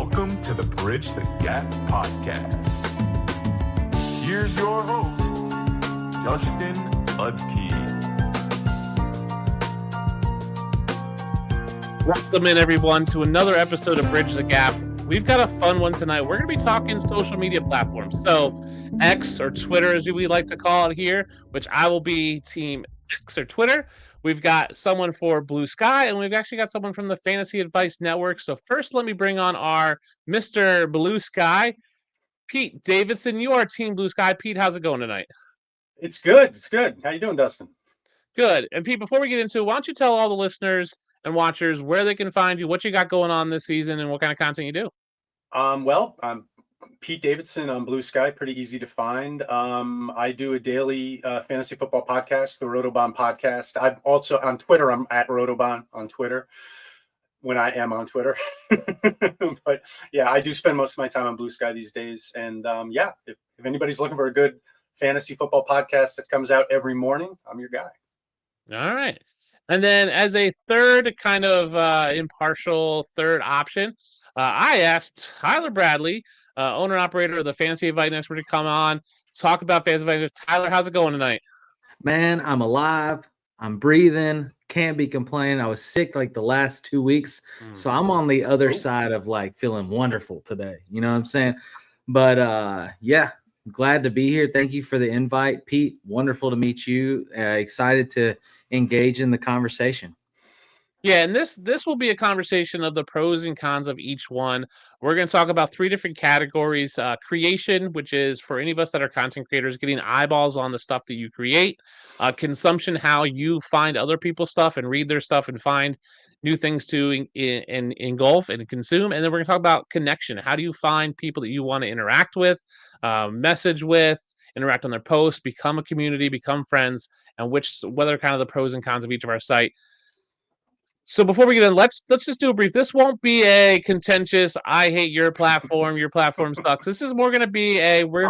Welcome to the Bridge the Gap podcast. Here's your host, Dustin Udke. Welcome in, everyone, to another episode of Bridge the Gap. We've got a fun one tonight. We're going to be talking social media platforms. So X, or Twitter as we like to call it here, which I will be team X or Twitter. We've got someone for Blue Sky, and we've actually got someone from the Fantasy Advice Network. So first, let me bring on our Mr. Blue Sky, Pete Davidson. You are team Blue Sky. Pete, how's it going tonight? It's good. It's good. How you doing, Dustin? Good. And Pete, before we get into it, why don't you tell all the listeners and watchers where they can find you, what you got going on this season, and what kind of content you do? I'm Pete Davidson on Blue Sky. Pretty easy to find. I do a daily fantasy football podcast, the Rotobahn podcast. I'm also on Twitter. I'm at Rotobahn on Twitter when I am on Twitter. But yeah, I do spend most of my time on Blue Sky these days. And if anybody's looking for a good fantasy football podcast that comes out every morning, I'm your guy. All right. And then as a third kind of impartial third option, I asked Tyler Bradley, owner-operator of the Fantasy Advice Network, to come on, talk about Fantasy Advice. Tyler, how's it going tonight? Man, I'm alive. I'm breathing. Can't be complaining. I was sick like the last 2 weeks. So I'm on the other side of like feeling wonderful today. You know what I'm saying? But yeah, glad to be here. Thank you for the invite, Pete. Wonderful to meet you. Excited to engage in the conversation. Yeah, and this will be a conversation of the pros and cons of each one. We're going to talk about three different categories. Creation, which is for any of us that are content creators, getting eyeballs on the stuff that you create. Consumption, how you find other people's stuff and read their stuff and find new things to engulf and consume. And then we're going to talk about connection. How do you find people that you want to interact with, message with, interact on their posts, become a community, become friends, and what are kind of the pros and cons of each of our site. So before we get in, let's just do a brief. This won't be a contentious, I hate your platform sucks. This is more going to be we're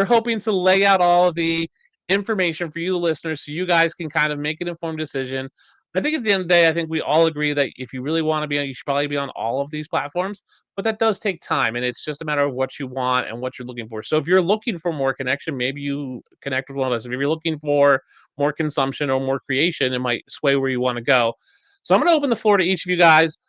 hoping to lay out all of the information for you, the listeners, so you guys can kind of make an informed decision. I think at the end of the day, I think we all agree that if you really want to be on, you should probably be on all of these platforms, but that does take time, and it's just a matter of what you want and what you're looking for. So if you're looking for more connection, maybe you connect with one of us. If you're looking for more consumption or more creation, it might sway where you want to go. So I'm going to open the floor to each of you guys.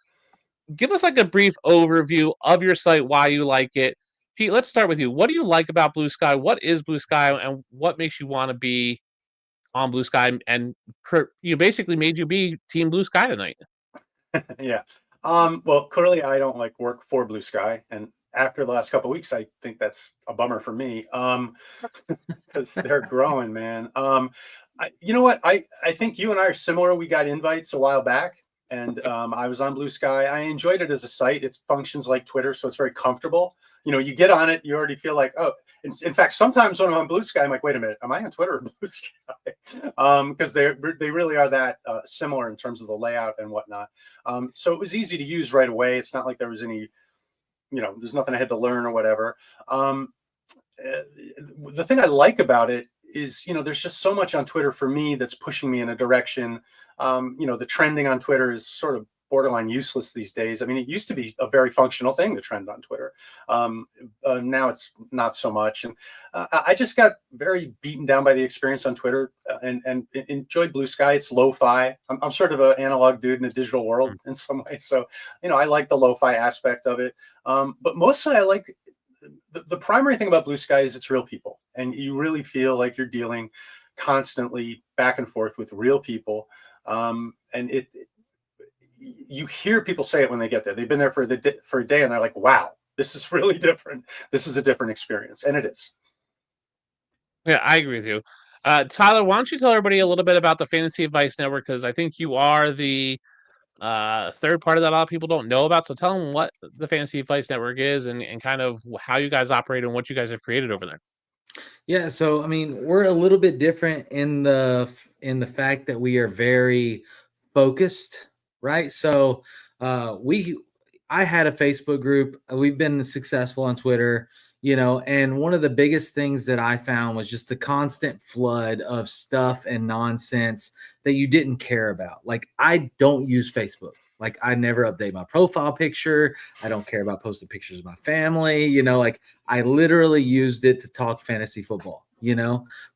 Give us like a brief overview of your site, why you like it. Pete, let's start with you. What do you like about Blue Sky? What is Blue Sky, and what makes you want to be on Blue Sky, and you basically made you be Team Blue Sky tonight? Yeah. Well, clearly I don't like work for Blue Sky, and after the last couple of weeks, I think that's a bummer for me. Because they're growing, man. You know what? I think you and I are similar. We got invites a while back, and I was on Blue Sky. I enjoyed it as a site. It functions like Twitter, so it's very comfortable. You know, you get on it, you already feel like, oh. In fact, sometimes when I'm on Blue Sky, I'm like, wait a minute, am I on Twitter or Blue Sky? Because they really are that similar in terms of the layout and whatnot. So it was easy to use right away. It's not like there was any, there's nothing I had to learn or whatever. The thing I like about it is, there's just so much on Twitter for me that's pushing me in a direction. The trending on Twitter is sort of borderline useless these days. I mean, it used to be a very functional thing to trend on Twitter. Now it's not so much. And I just got very beaten down by the experience on Twitter and enjoyed Blue Sky. It's lo-fi. I'm sort of an analog dude in a digital world in some ways. So, I like the lo-fi aspect of it. But mostly I like the primary thing about Blue Sky is it's real people. And you really feel like you're dealing constantly back and forth with real people. And you hear people say it when they get there. They've been there for a day, and they're like, wow, this is really different. This is a different experience. And it is. Yeah, I agree with you. Tyler, why don't you tell everybody a little bit about the Fantasy Advice Network? Because I think you are the third party that a lot of people don't know about. So tell them what the Fantasy Advice Network is and kind of how you guys operate and what you guys have created over there. Yeah, so I mean, we're a little bit different in the fact that we are very focused, right? So I had a Facebook group. We've been successful on Twitter, and one of the biggest things that I found was just the constant flood of stuff and nonsense that you didn't care about. Like, I don't use Facebook. Like I never update my profile picture. I don't care about posting pictures of my family. Like I literally used it to talk fantasy football,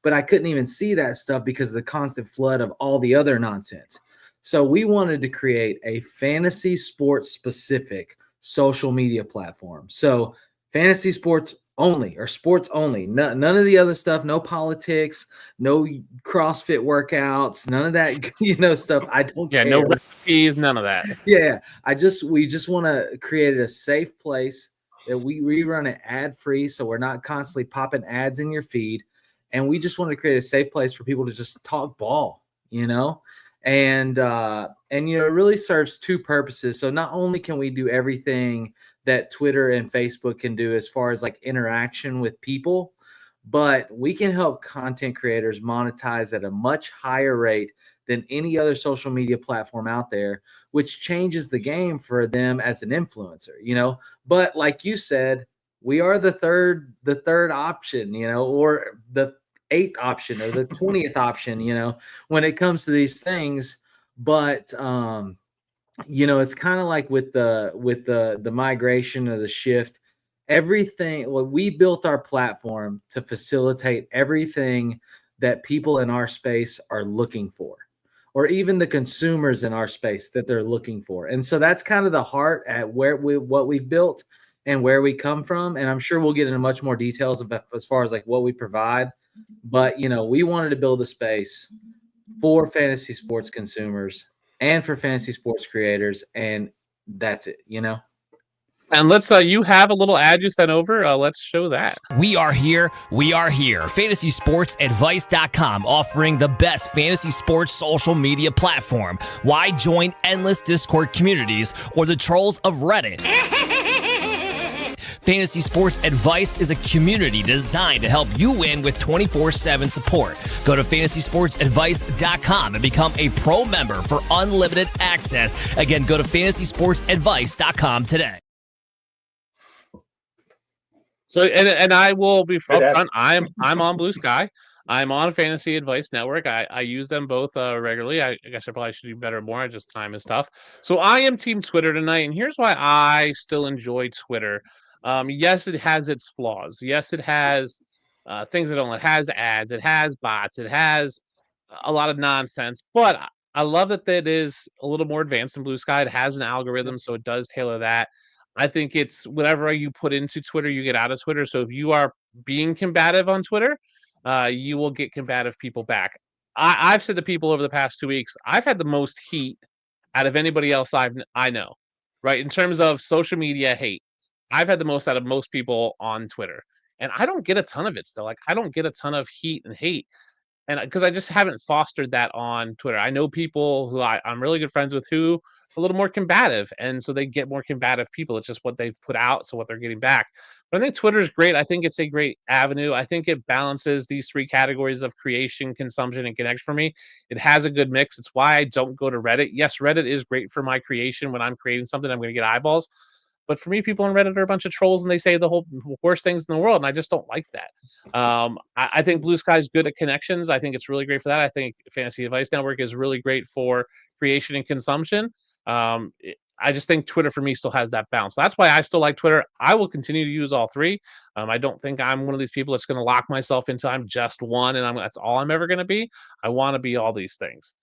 but I couldn't even see that stuff because of the constant flood of all the other nonsense. So we wanted to create a fantasy sports specific social media platform. So fantasy sports only or sports only, none of the other stuff, no politics, no CrossFit workouts, none of that, stuff. I don't care. No recipes, none of that. Yeah. We just want to create a safe place that we run it ad free. So we're not constantly popping ads in your feed. And we just want to create a safe place for people to just talk ball, and it really serves two purposes. So not only can we do everything that Twitter and Facebook can do as far as like interaction with people, but we can help content creators monetize at a much higher rate than any other social media platform out there, which changes the game for them as an influencer, But like you said, we are the third option, or the 8th option or the 20th option, when it comes to these things. But it's kind of like with the migration or the shift, everything. Well, we built our platform to facilitate everything that people in our space are looking for, or even the consumers in our space that they're looking for. And so that's kind of the heart at what we've built and where we come from. And I'm sure we'll get into much more details about as far as like what we provide. But, we wanted to build a space for fantasy sports consumers and for fantasy sports creators. And that's it, And let's you have a little ad you sent over. Let's show that. We are here. FantasySportsAdvice.com, offering the best fantasy sports social media platform. Why join endless Discord communities or the trolls of Reddit? Fantasy Sports Advice is a community designed to help you win with 24/7 support. Go to FantasySportsAdvice.com and become a pro member for unlimited access. Again, go to FantasySportsAdvice.com today. So, and I will be upfront. I'm on Blue Sky. I'm on Fantasy Advice Network. I use them both regularly. I guess I probably should do better more. Just time and stuff. So I am Team Twitter tonight, and here's why I still enjoy Twitter. Yes, it has its flaws. Yes, it has things that don't. It has ads. It has bots. It has a lot of nonsense. But I love that it is a little more advanced than Blue Sky. It has an algorithm, so it does tailor that. I think it's whatever you put into Twitter, you get out of Twitter. So if you are being combative on Twitter, you will get combative people back. I've said to people over the past 2 weeks, I've had the most heat out of anybody else I know, right? In terms of social media hate, I've had the most out of most people on Twitter, and I don't get a ton of it still. Like I don't get a ton of heat and hate, and because I just haven't fostered that on Twitter. I know people who I'm really good friends with who are a little more combative, and so they get more combative people. It's just what they've put out, so what they're getting back. But I think Twitter is great. I think it's a great avenue. I think it balances these 3 categories of creation, consumption, and connection for me. It has a good mix. It's why I don't go to Reddit. Yes, Reddit is great for my creation. When I'm creating something, I'm going to get eyeballs. But for me, people on Reddit are a bunch of trolls and they say the whole worst things in the world. And I just don't like that. I think Blue Sky is good at connections. I think it's really great for that. I think Fantasy Advice Network is really great for creation and consumption. I just think Twitter for me still has that balance. So that's why I still like Twitter. I will continue to use all 3. I don't think I'm one of these people that's going to lock myself into I'm just one and that's all I'm ever going to be. I want to be all these things.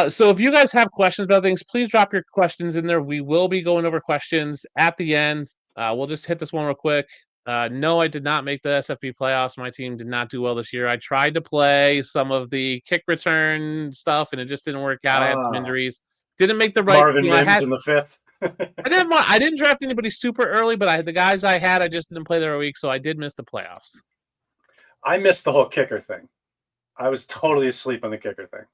So if you guys have questions about things, please drop your questions in there. We will be going over questions at the end. We'll just hit this one real quick. No, I did not make the SFB playoffs. My team did not do well this year. I tried to play some of the kick return stuff, and it just didn't work out. I had some injuries. Didn't make the right. Marvin Mims in the 5th. I didn't draft anybody super early, but the guys I had, I just didn't play their week, so I did miss the playoffs. I missed the whole kicker thing. I was totally asleep on the kicker thing.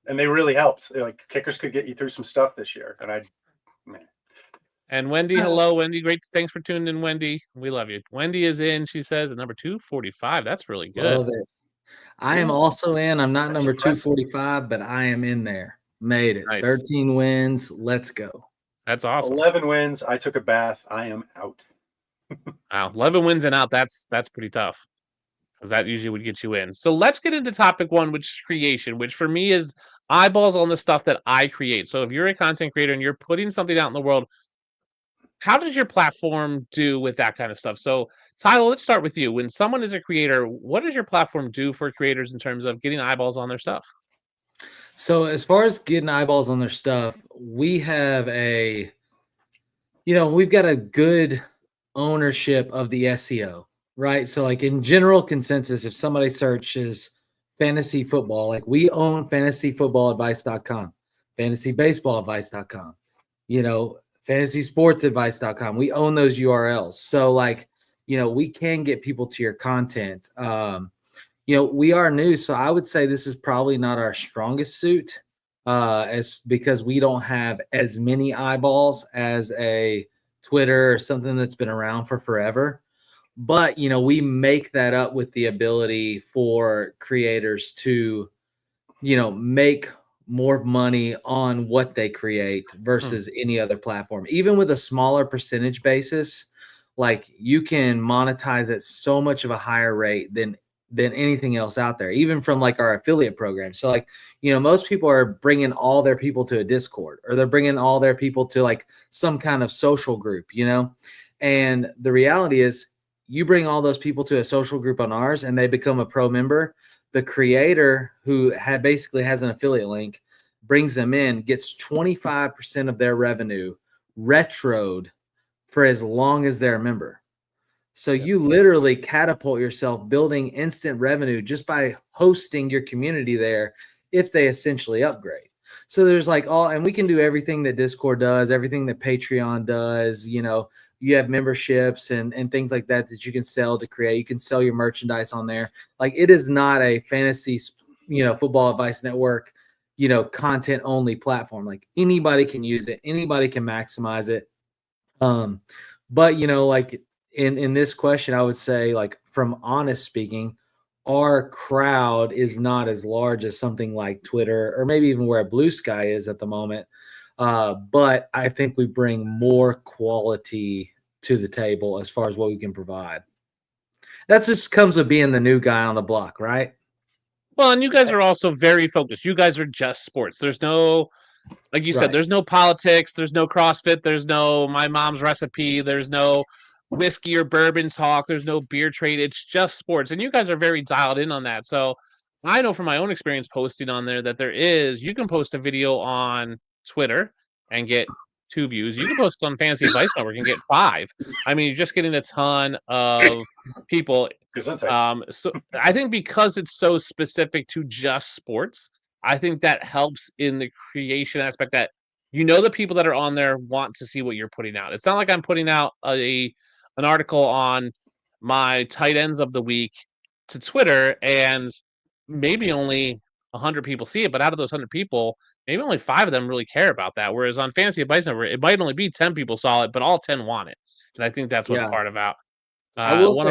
And they really helped. Like kickers could get you through some stuff this year. And Wendy, hello, Wendy. Great. Thanks for tuning in, Wendy. We love you. Wendy is in, she says, at number 245. That's really good. Love it. I am also in. I'm not number 245, but I am in there. Made it. Nice. 13 wins. Let's go. That's awesome. 11 wins. I took a bath. I am out. Wow. 11 wins and out. That's pretty tough. Because that usually would get you in. So let's get into topic 1, which is creation, which for me is eyeballs on the stuff that I create. So if you're a content creator and you're putting something out in the world, how does your platform do with that kind of stuff? So Tyler, let's start with you. When someone is a creator, what does your platform do for creators in terms of getting eyeballs on their stuff? So as far as getting eyeballs on their stuff, we have we've got a good ownership of the SEO, right? So like in general consensus, if somebody searches fantasy football, like we own fantasyfootballadvice.com, fantasybaseballadvice.com, fantasysportsadvice.com. We own those URLs. So like, we can get people to your content. We are new, so I would say this is probably not our strongest suit, because we don't have as many eyeballs as a Twitter or something that's been around for forever. But, we make that up with the ability for creators to, make more money on what they create versus any other platform. Even with a smaller percentage basis, like you can monetize at so much of a higher rate than anything else out there, even from like our affiliate program. So like, most people are bringing all their people to a Discord, or they're bringing all their people to like some kind of social group, and the reality is you bring all those people to a social group on ours and they become a pro member. The creator who basically has an affiliate link brings them in, gets 25% of their revenue retroed for as long as they're a member. So you literally catapult yourself building instant revenue just by hosting your community there if they essentially upgrade. So there's like and we can do everything that Discord does, everything that Patreon does. You have memberships and things like that you can sell to create. You can sell your merchandise on there. Like it is not a fantasy, football advice network, content only platform. Like anybody can use it. Anybody can maximize it. But like, in this question, I would say, like, from honest speaking, our crowd is not as large as something like Twitter or maybe even where Blue Sky is at the moment. But I think we bring more quality to the table as far as what we can provide. That just comes with being the new guy on the block, right? Well, and you guys are also very focused. You guys are just sports. There's no, like you said, there's no politics. There's no CrossFit. There's no my mom's recipe. There's no whiskey or bourbon talk. There's no beer trade. It's just sports. And you guys are very dialed in on that. So I know from my own experience posting on there that you can post a video on Twitter and get 2 views. You can post on Fantasy Advice Network and get 5. I mean, you're just getting a ton of people. So I think because it's so specific to just sports, I think that helps in the creation aspect, that the people that are on there want to see what you're putting out. It's not like I'm putting out an article on my tight ends of the week to Twitter and maybe only 100 people see it, but out of those 100 people, maybe only 5 of them really care about that. Whereas on Fantasy Advice Network, it might only be 10 people saw it, but all 10 want it. And I think that's what's part about. One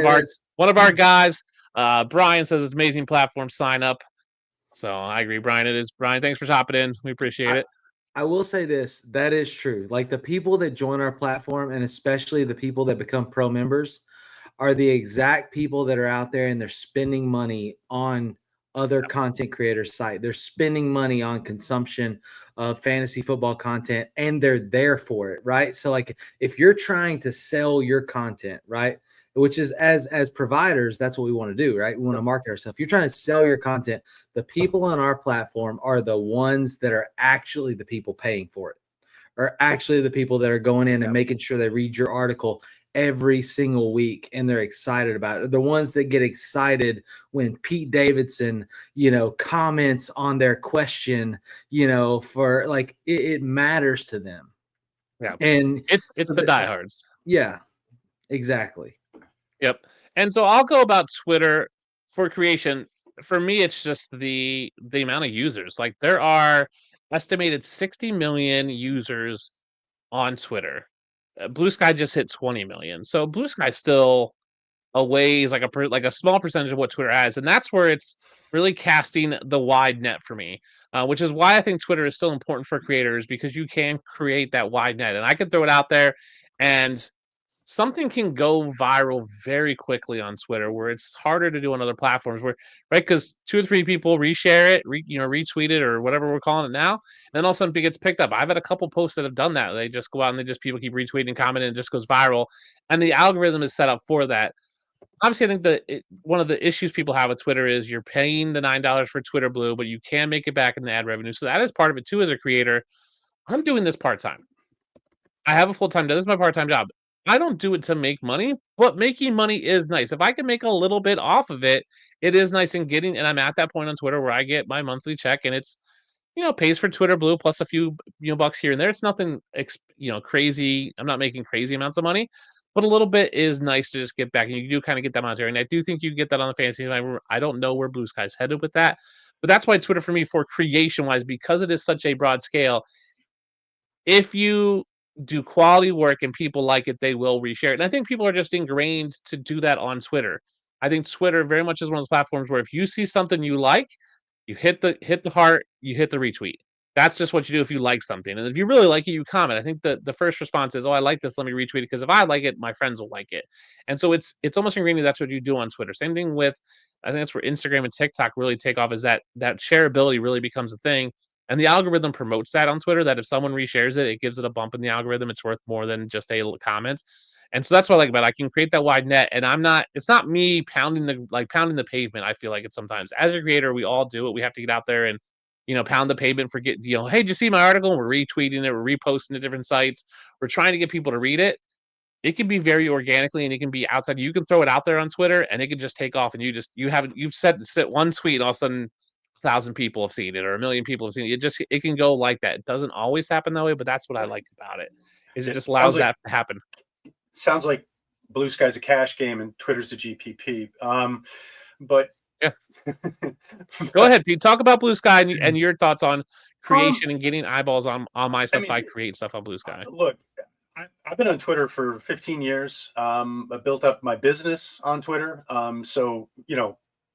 of our guys, Brian, says it's an amazing platform. Sign up. So I agree, Brian. It is. Brian, thanks for hopping in. We appreciate it. I will say this, that is true. Like the people that join our platform, and especially the people that become pro members, are the exact people that are out there and they're spending money on other content creators' site. They're spending money on consumption of fantasy football content, and they're there for it, right? So like if you're trying to sell your content, right, which is as providers, that's what we want to do, right? We want to market ourselves. If you're trying to sell your content, the people on our platform are the ones that are actually the people paying for it, are actually the people that are going in and making sure they read your article every single week and they're excited about it. The ones that get excited when Pete Davidson, comments on their question, for like it matters to them. Yeah. And it's the diehards. Yeah, exactly. Yep. And so I'll go about Twitter for creation. For me, it's just the amount of users. Like there are estimated 60 million users on Twitter. Blue Sky just hit 20 million. So Blue Sky's still a ways, like a small percentage of what Twitter has. And that's where it's really casting the wide net for me, which is why I think Twitter is still important for creators, because you can create that wide net. And I can throw it out there and something can go viral very quickly on Twitter, where it's harder to do on other platforms. Where right, because 2 or 3 people reshare it, retweet it, or whatever we're calling it now, and then all of a sudden it gets picked up. I've had a couple posts that have done that. They just go out and people keep retweeting, commenting, and it just goes viral. And the algorithm is set up for that. Obviously, I think one of the issues people have with Twitter is you're paying the $9 for Twitter Blue, but you can make it back in the ad revenue. So that is part of it too. As a creator, I'm doing this part time. I have a full-time job. This is my part-time job. I don't do it to make money, but making money is nice. If I can make a little bit off of it, it is nice. And I'm at that point on Twitter where I get my monthly check, and it's, pays for Twitter Blue plus a few, bucks here and there. It's nothing, crazy. I'm not making crazy amounts of money, but a little bit is nice to just get back. And you do kind of get that monetary. And I do think you get that on the fantasy. I don't know where Blue Sky's headed with that, but that's why Twitter for me, for creation wise, because it is such a broad scale, if you do quality work and people like it, they will reshare it. And I think people are just ingrained to do that on Twitter. I think Twitter very much is one of those platforms where if you see something you like, you hit the heart, you hit the retweet. That's just what you do if you like something. And if you really like it, you comment. I think the first response is, "Oh, I like this. Let me retweet it because if I like it, my friends will like it." And so it's almost ingrained. That's what you do on Twitter. Same thing with, I think that's where Instagram and TikTok really take off. Is that shareability really becomes a thing. And the algorithm promotes that on Twitter, that if someone reshares it, it gives it a bump in the algorithm. It's worth more than just a comment. And so that's what I like about it. I can create that wide net, and it's not me pounding the pavement. I feel like it's sometimes as a creator, we all do it. We have to get out there and, pound the pavement for hey, did you see my article? And we're retweeting it, we're reposting to different sites. We're trying to get people to read it. It can be very organically, and it can be outside. You can throw it out there on Twitter and it can just take off, and you've set one tweet, and all of a sudden 1,000 people have seen it or 1,000,000 people have seen it. It can go like that. It doesn't always happen that way, but that's what I like about it. Is it just allows that to happen. Sounds like Blue Sky's a cash game and Twitter's a GPP. But yeah. Go ahead, Pete. Talk about Blue Sky and your thoughts on creation and getting eyeballs on my stuff. I create stuff on Blue Sky. Look, I've been on Twitter for 15 years. I built up my business on Twitter. So,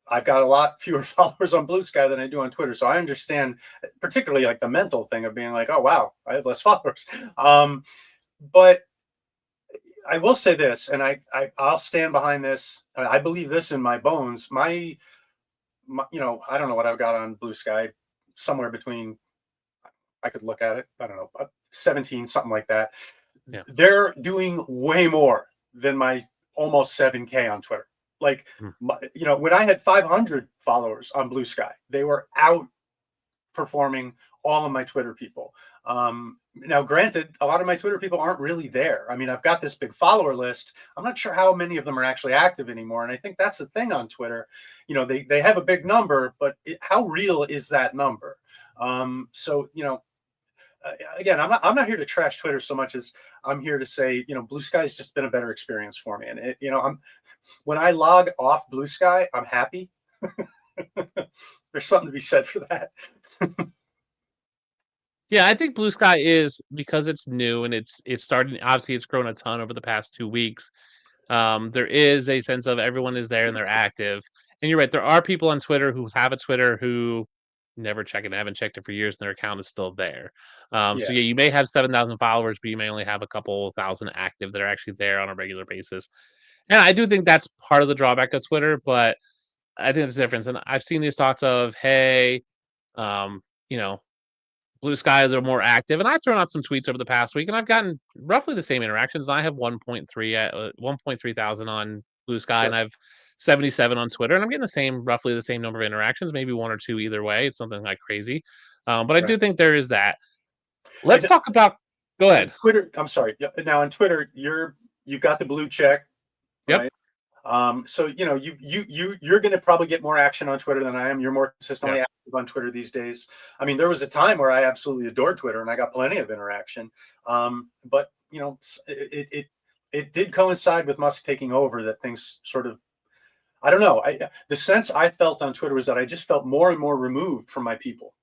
I've got a lot fewer followers on Blue Sky than I do on Twitter. So I understand particularly like the mental thing of being like, oh, wow, I have less followers. But I will say this, and I'll stand behind this. I believe this in my bones. My I don't know what I've got on Blue Sky, somewhere between, I could look at it, I don't know, 17, something like that. Yeah. They're doing way more than my almost 7K on Twitter. Like, when I had 500 followers on Blue Sky, they were outperforming all of my Twitter people. Now, granted, a lot of my Twitter people aren't really there. I mean, I've got this big follower list. I'm not sure how many of them are actually active anymore. And I think that's the thing on Twitter. They have a big number, but how real is that number? So, again, I'm not here to trash Twitter so much as I'm here to say, Blue Sky's just been a better experience for me. And when I log off Blue Sky, I'm happy. There's something to be said for that. Yeah, I think Blue Sky is, because it's new and it's starting. Obviously, it's grown a ton over the past 2 weeks. There is a sense of everyone is there and they're active. And you're right, there are people on Twitter who have a Twitter who never check it, haven't checked it for years, and their account is still there. So yeah, you may have 7,000 followers, but you may only have a couple thousand active that are actually there on a regular basis. And I do think that's part of the drawback of Twitter, but I think there's a difference. And I've seen these talks of, hey, Blue Sky is more active, and I've thrown out some tweets over the past week, and I've gotten roughly the same interactions. And I have 1.3 thousand on Blue Sky, Sure. and I've 77 on Twitter, and I'm getting roughly the same number of interactions, maybe 1 or 2 either way. It's something like crazy, but I do think there is that. Let's talk about. Go ahead. Twitter. I'm sorry. Now on Twitter, you've got the blue check. Yep. Right? So you're going to probably get more action on Twitter than I am. You're more consistently active on Twitter these days. I mean, there was a time where I absolutely adored Twitter and I got plenty of interaction. But it did coincide with Musk taking over that things sort of, I don't know. The sense I felt on Twitter was that I just felt more and more removed from my people.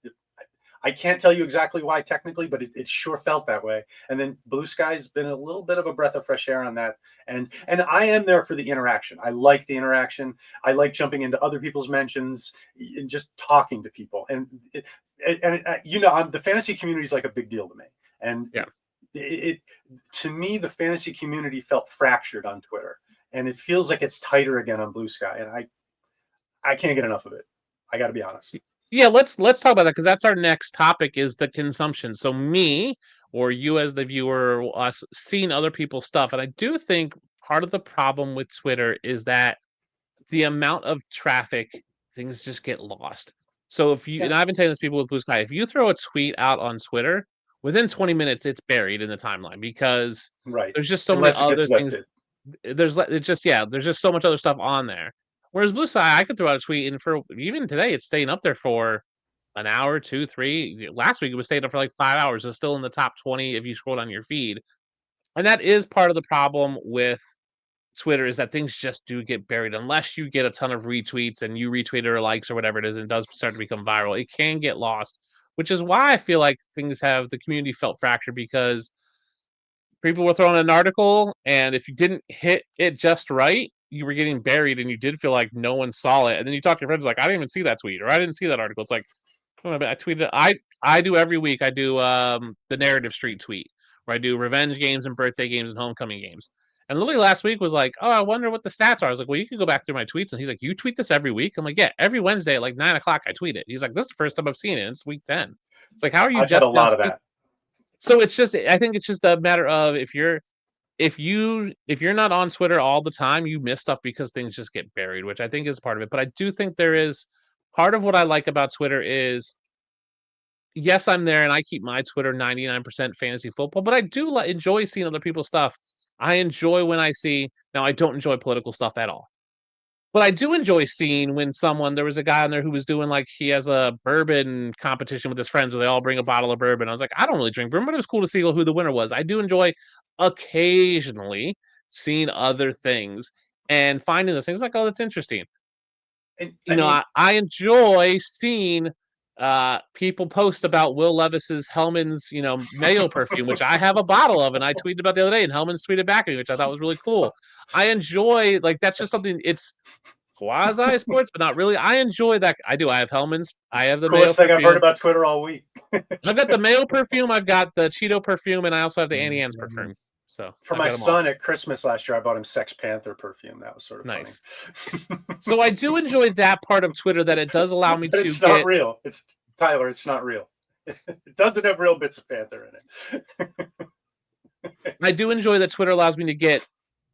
I can't tell you exactly why technically, but it sure felt that way. And then Blue Sky's been a little bit of a breath of fresh air on that. And I am there for the interaction. I like the interaction. I like jumping into other people's mentions and just talking to people. And the fantasy community is like a big deal to me. And it to me, the fantasy community felt fractured on Twitter, and it feels like it's tighter again on Blue Sky, and I can't get enough of it. I got to be honest. Yeah, let's talk about that, because that's our next topic, is the consumption. So me, or you as the viewer, or us seeing other people's stuff, and I do think part of the problem with Twitter is that the amount of traffic, things just get lost. So if you, and I've been telling this to people with Blue Sky, if you throw a tweet out on Twitter, within 20 minutes it's buried in the timeline, because Right. there's just so Unless it many gets other things. lifted. There's just so much other stuff on there. Whereas Blue Sky, I could throw out a tweet, and for even today, it's staying up there for an hour, 2, 3. Last week it was staying up for like 5 hours. It was still in the top 20 if you scroll down your feed. And that is part of the problem with Twitter, is that things just do get buried unless you get a ton of retweets and you retweet or likes or whatever it is, and it does start to become viral. It can get lost, which is why I feel like the community felt fractured, because people were throwing an article, and if you didn't hit it just right, you were getting buried, and you did feel like no one saw it. And then you talk to your friends like, I didn't even see that tweet, or I didn't see that article. It's like, I tweeted. I do every week. I do the Narrative Street tweet, where I do revenge games and birthday games and homecoming games. And literally last week was like, oh, I wonder what the stats are. I was like, well, you can go back through my tweets. And he's like, you tweet this every week? I'm like, yeah, every Wednesday at like 9 o'clock I tweet it. He's like, this is the first time I've seen it. It's week 10. It's like, how are you I've just had a lot of that. So it's just, I think it's just a matter of, if you're not on Twitter all the time, you miss stuff because things just get buried, which I think is part of it. But I do think there is part of what I like about Twitter is, yes, I'm there and I keep my Twitter 99% fantasy football, but I do enjoy seeing other people's stuff. I enjoy when I see, now I don't enjoy political stuff at all, but I do enjoy seeing when there was a guy on there who was doing, like, he has a bourbon competition with his friends where they all bring a bottle of bourbon. I was like, I don't really drink bourbon, but it was cool to see who the winner was. I do enjoy occasionally seeing other things and finding those things like, oh, that's interesting. And, I enjoy seeing people post about Will Levis's Hellman's, mayo perfume, which I have a bottle of, and I tweeted about the other day, and Hellman's tweeted back at me, which I thought was really cool. I enjoy, like, that's just something, it's quasi sports, but not really. I enjoy that. I do. I have Hellman's. I have the coolest mayo thing perfume. I've heard about Twitter all week. I've got the mayo perfume, I've got the Cheeto perfume, and I also have the Annie Ann's perfume. So for my son at Christmas last year, I bought him Sex Panther perfume. That was sort of nice. Funny. So I do enjoy that part of Twitter, that it does allow me to. It's not real. It's Tyler. It's not real. It doesn't have real bits of Panther in it. I do enjoy that Twitter allows me to get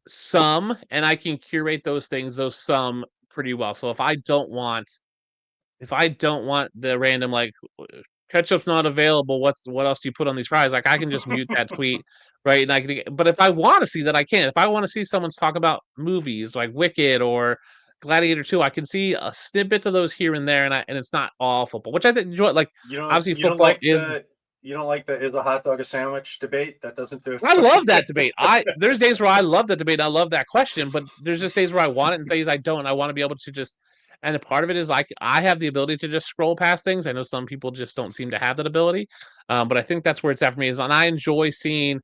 some, and I can curate those some pretty well. So if I don't want the random, like, ketchup's not available, what else do you put on these fries? Like, I can just mute that tweet, right? And but if I want to see that, I can. If I want to see someone's talk about movies like Wicked or Gladiator 2, I can see snippets of those here and there, and it's not all football, which I enjoy. Like, obviously, football is. You don't like is a hot dog a sandwich debate? That doesn't do it. I love that debate. There's days where I love that debate. I love that question, but there's just days where I want it and days I don't. I want to be able to just, and a part of it is, like, I have the ability to just scroll past things. I know some people just don't seem to have that ability, but I think that's where it's at for me. And I enjoy seeing.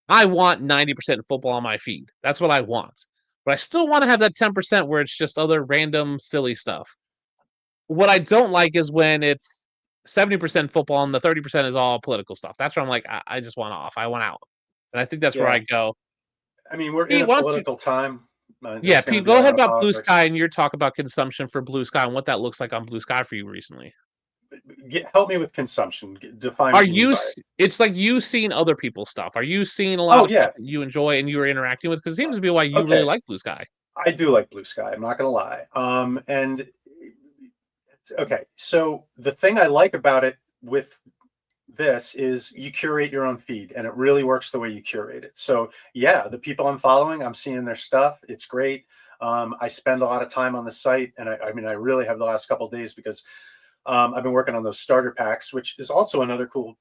I want 90% football on my feed. That's what I want, but I still want to have that 10% where it's just other random silly stuff. What I don't like is when it's 70% football and the 30% is all political stuff. That's where I'm like, I just want off. I want out. And I think that's where I go. I mean, we're in a political time. Yeah, Pete, go ahead about Blue Sky and your talk about consumption for Blue Sky and what that looks like on Blue Sky for you recently. Help me with consumption. Define. It's like you seeing other people's stuff. Are you seeing a lot of stuff that you enjoy and you are interacting with? Because it seems to be why you really like Blue Sky. I do like Blue Sky. I'm not going to lie. And okay, so the thing I like about it with this is you curate your own feed, and it really works the way you curate it. So yeah, the people I'm following, I'm seeing their stuff. It's great. I spend a lot of time on the site, and I mean, I really have the last couple of days because I've been working on those starter packs, which is also another cool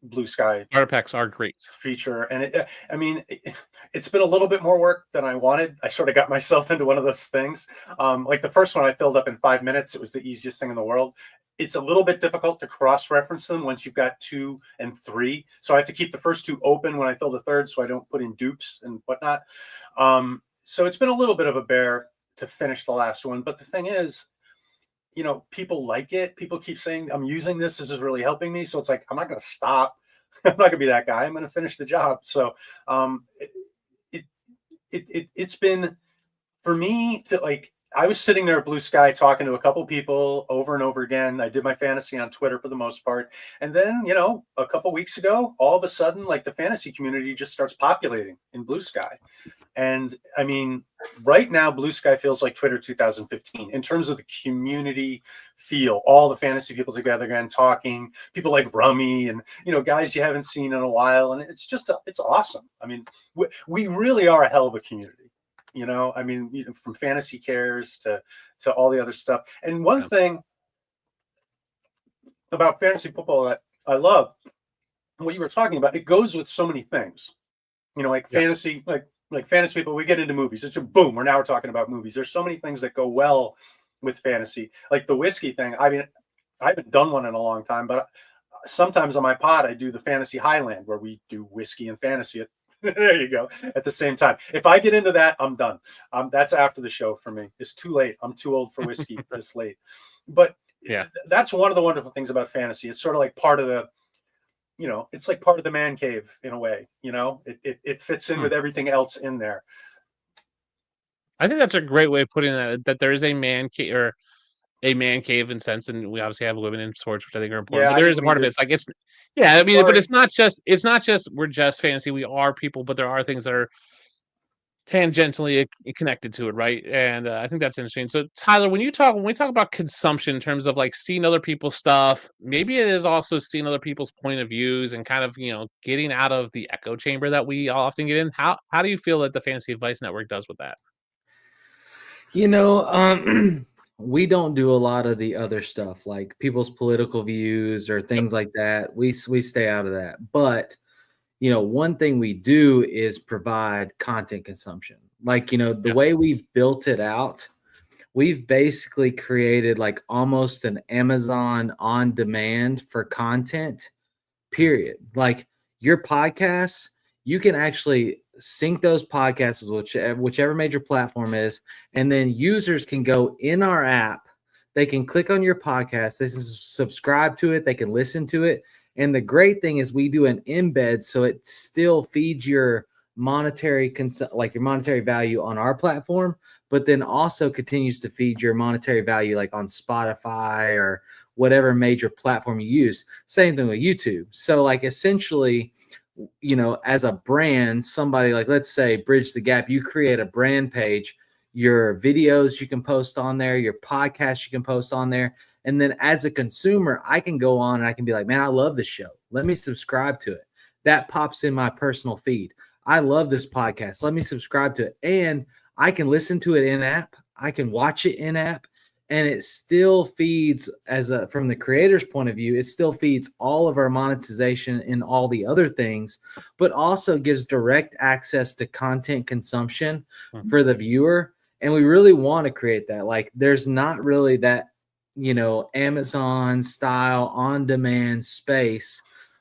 Blue Sky. Starter packs are great feature, and it's been a little bit more work than I wanted. I sort of got myself into one of those things. Like the first one I filled up in 5 minutes. It was the easiest thing in the world. It's a little bit difficult to cross-reference them once you've got 2 and 3. So I have to keep the first 2 open when I fill the third, so I don't put in dupes and whatnot. So it's been a little bit of a bear to finish the last one. But the thing is, people like it. People keep saying, I'm using this. This is really helping me. So it's like, I'm not going to stop I'm not going to be that guy. I'm going to finish the job. So it's been, for me to like, I was sitting there at Blue Sky talking to a couple people over and over again. I did my fantasy on Twitter for the most part. And then, you know, a couple weeks ago, all of a sudden, like the fantasy community just starts populating in Blue Sky. And I mean, right now, Blue Sky feels like Twitter 2015 in terms of the community feel. All the fantasy people together again, talking, people like Rummy and, you know, guys you haven't seen in a while. And it's just, it's awesome. I mean, we really are a hell of a community. You know, I mean, you know, from Fantasy Cares to all the other stuff. And one thing about fantasy football that I love, what you were talking about, it goes with so many things. You know, like fantasy, like fantasy people, we get into movies. It's a boom. We're talking about movies. There's so many things that go well with fantasy, like the whiskey thing. I mean, I haven't done one in a long time, but sometimes on my pod, I do the Fantasy Highland where we do whiskey and fantasy. There you go. At the same time, if I get into that, I'm done. That's after the show for me. It's too late. I'm too old for whiskey this late. But yeah, that's one of the wonderful things about fantasy. It's sort of like part of the, you know, it's like part of the man cave in a way. You know, it fits in with everything else in there. I think that's a great way of putting that there is a man cave or a man cave in sense, and we obviously have women in sports, which I think are important. But there is a part of it. It's like I mean, but it's not just we're just fantasy. We are people, but there are things that are tangentially connected to it, right? And I think that's interesting. So Tyler, when we talk about consumption in terms of like seeing other people's stuff, maybe it is also seeing other people's point of views and kind of, you know, getting out of the echo chamber that we often get in. How do you feel that the Fantasy Advice Network does with that? You know, we don't do a lot of the other stuff like people's political views or things like that. We stay out of that. But, you know, one thing we do is provide content consumption. Like, you know, the way we've built it out, we've basically created like almost an Amazon on demand for content, period. Like your podcasts, you can actually sync those podcasts with whichever major platform is, and then users can go in our app. They can click on your podcast. They can subscribe to it. They can listen to it. And the great thing is we do an embed, so it still feeds your monetary your monetary value on our platform, but then also continues to feed your monetary value like on Spotify or whatever major platform you use. Same thing with YouTube. So like essentially, you know, as a brand, somebody like, let's say Bridge the Gap, you create a brand page, your videos you can post on there, your podcast you can post on there. And then as a consumer, I can go on and I can be like, man, I love this show. Let me subscribe to it. That pops in my personal feed. I love this podcast. Let me subscribe to it. And I can listen to it in app. I can watch it in app. And it still feeds from the creator's point of view, it still feeds all of our monetization and all the other things, but also gives direct access to content consumption for the viewer. And we really want to create that. Like there's not really that, you know, Amazon style on-demand space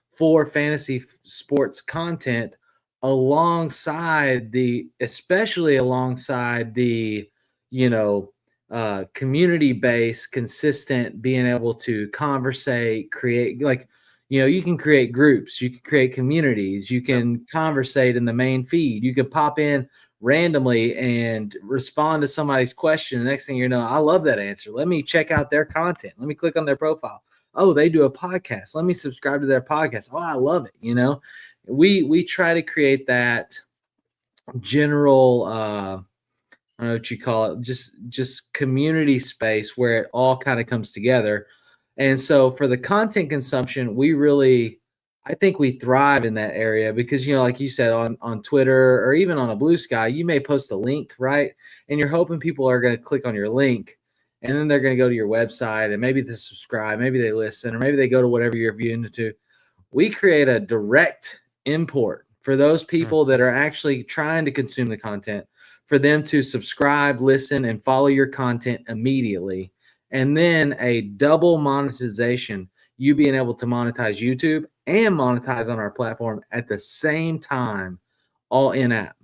for fantasy sports content especially alongside the, you know, community-based, consistent, being able to conversate, create, like, you know, you can create groups, you can create communities, you can conversate in the main feed, you can pop in randomly and respond to somebody's question. The next thing you know, I love that answer. Let me check out their content. Let me click on their profile. Oh, they do a podcast. Let me subscribe to their podcast. Oh, I love it. You know, we try to create that general I don't know what you call it, just community space where it all kind of comes together. And so for the content consumption, I think we thrive in that area because, you know, like you said, on Twitter or even on a Blue Sky, you may post a link, right? And you're hoping people are going to click on your link and then they're going to go to your website and maybe they subscribe, maybe they listen, or maybe they go to whatever you're viewing to. We create a direct import for those people that are actually trying to consume the content, for them to subscribe, listen, and follow your content immediately. And then a double monetization, you being able to monetize YouTube and monetize on our platform at the same time, all in-app.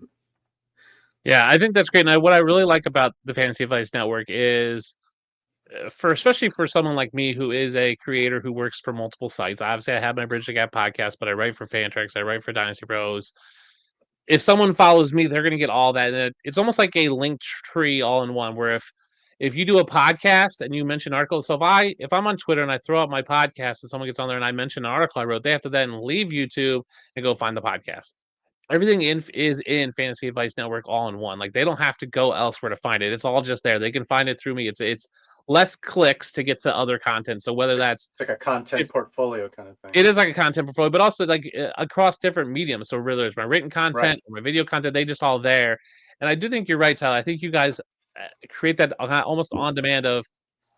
Yeah, I think that's great. And what I really like about the Fantasy Advice Network is especially for someone like me who is a creator who works for multiple sites. Obviously, I have my Bridge the Gap podcast, but I write for Fantrax, I write for Dynasty Bros. If someone follows me, they're going to get all that. And it's almost like a link tree all in one. Where if you do a podcast and you mention articles, so if I'm on Twitter and I throw out my podcast and someone gets on there and I mention an article I wrote, they have to then leave YouTube and go find the podcast. Everything is in Fantasy Advice Network all in one. Like they don't have to go elsewhere to find it. It's all just there. They can find it through me. It's less clicks to get to other content. So whether that's like a content portfolio kind of thing. It is like a content portfolio, but also like across different mediums. So whether it's my written content or my video content, they just all there. And I do think you're right, Tyler. I think you guys create that almost on demand of,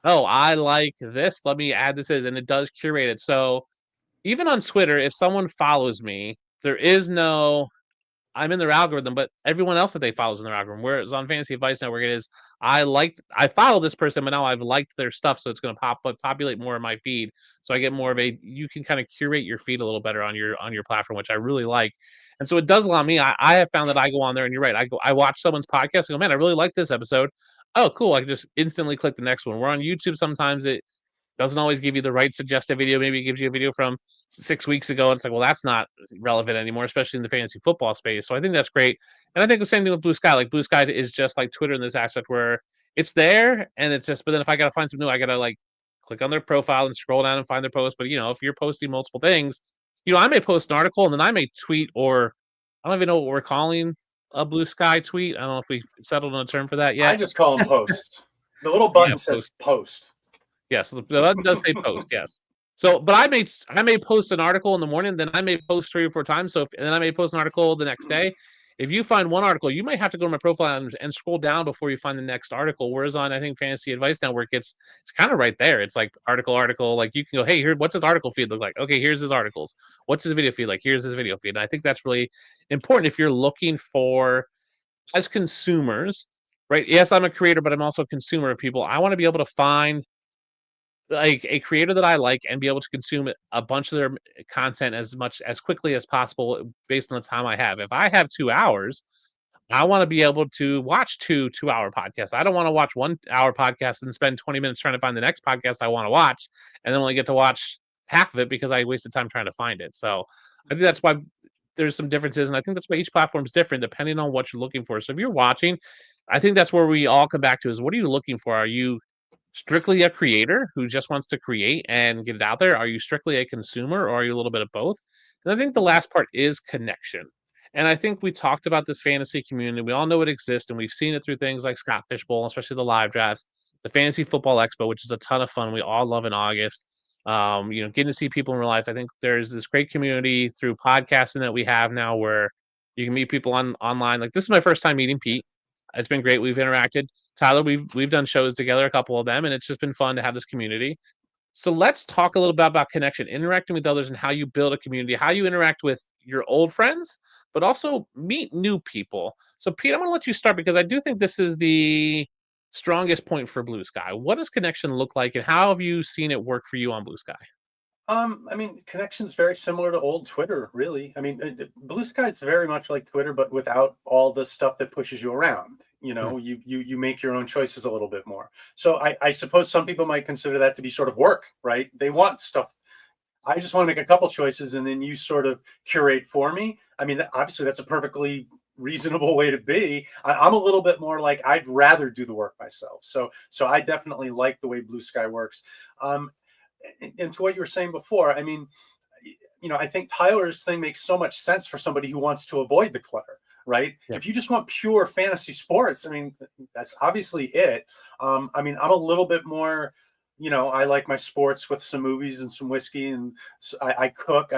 oh, I like this. Let me add this and it does curate it. So even on Twitter, if someone follows me, there is no I'm in their algorithm, but everyone else that they follow is in their algorithm. Whereas on Fantasy Advice Network, it is I follow this person, but now I've liked their stuff, so it's going to populate more of my feed. So I get more of you can kind of curate your feed a little better on your platform, which I really like. And so it does allow me. I have found that I go on there, and you're right. I watch someone's podcast, and go, man, I really like this episode. Oh, cool! I can just instantly click the next one. We're on YouTube. Sometimes it doesn't always give you the right suggested video. Maybe it gives you a video from 6 weeks ago. And it's like, well, that's not relevant anymore, especially in the fantasy football space. So I think that's great. And I think the same thing with Blue Sky. Like Blue Sky is just like Twitter in this aspect where it's there and it's just, but then if I got to find something new, I got to like click on their profile and scroll down and find their post. But, if you're posting multiple things, I may post an article and then I may tweet, or I don't even know what we're calling a Blue Sky tweet. I don't know if we've settled on a term for that yet. I just call them posts. The little button says post. Yes, the button does say post. Yes. So, but I may post an article in the morning, then I may post 3 or 4 times. And then I may post an article the next day. If you find one article, you might have to go to my profile and scroll down before you find the next article. Whereas on, I think, Fantasy Advice Network, it's kind of right there. It's like article. Like you can go, hey, here, what's his article feed look like? Okay, here's his articles. What's his video feed like? Here's his video feed. And I think that's really important if you're looking for, as consumers, right? Yes, I'm a creator, but I'm also a consumer of people. I want to be able to find like a creator that I like and be able to consume a bunch of their content as quickly as possible based on the time I have. If I have 2 hours, I want to be able to watch 2-hour podcasts. I don't want to watch 1-hour podcast and spend 20 minutes trying to find the next podcast I want to watch and then only get to watch half of it because I wasted time trying to find it. So I think that's why there's some differences. And I think that's why each platform is different depending on what you're looking for. So if you're watching, I think that's where we all come back to is, what are you looking for? Are you strictly a creator who just wants to create and get it out there? Are you strictly a consumer, or are you a little bit of both? And I think the last part is connection. And I think we talked about this fantasy community. We all know it exists, and we've seen it through things like Scott Fishbowl, especially the live drafts, the Fantasy Football Expo, which is a ton of fun. We all love in August. Getting to see people in real life. I think there's this great community through podcasting that we have now where you can meet people online. Like, this is my first time meeting Pete. It's been great. We've interacted. Tyler, we've done shows together, a couple of them, and it's just been fun to have this community. So let's talk a little bit about connection, interacting with others, and how you build a community, how you interact with your old friends, but also meet new people. So Pete, I'm going to let you start because I do think this is the strongest point for Blue Sky. What does connection look like, and how have you seen it work for you on Blue Sky? Connection's very similar to old Twitter, really. Blue Sky is very much like Twitter, but without all the stuff that pushes you around. You make your own choices a little bit more. So I suppose some people might consider that to be sort of work, right? They want stuff. I just want to make a couple choices and then you sort of curate for me. Obviously that's a perfectly reasonable way to be. I'm a little bit more like, I'd rather do the work myself. So I definitely like the way Blue Sky works. And to what you were saying before, I think Tyler's thing makes so much sense for somebody who wants to avoid the clutter, right? Yeah. If you just want pure fantasy sports, that's obviously it. I'm a little bit more, I like my sports with some movies and some whiskey, and I cook.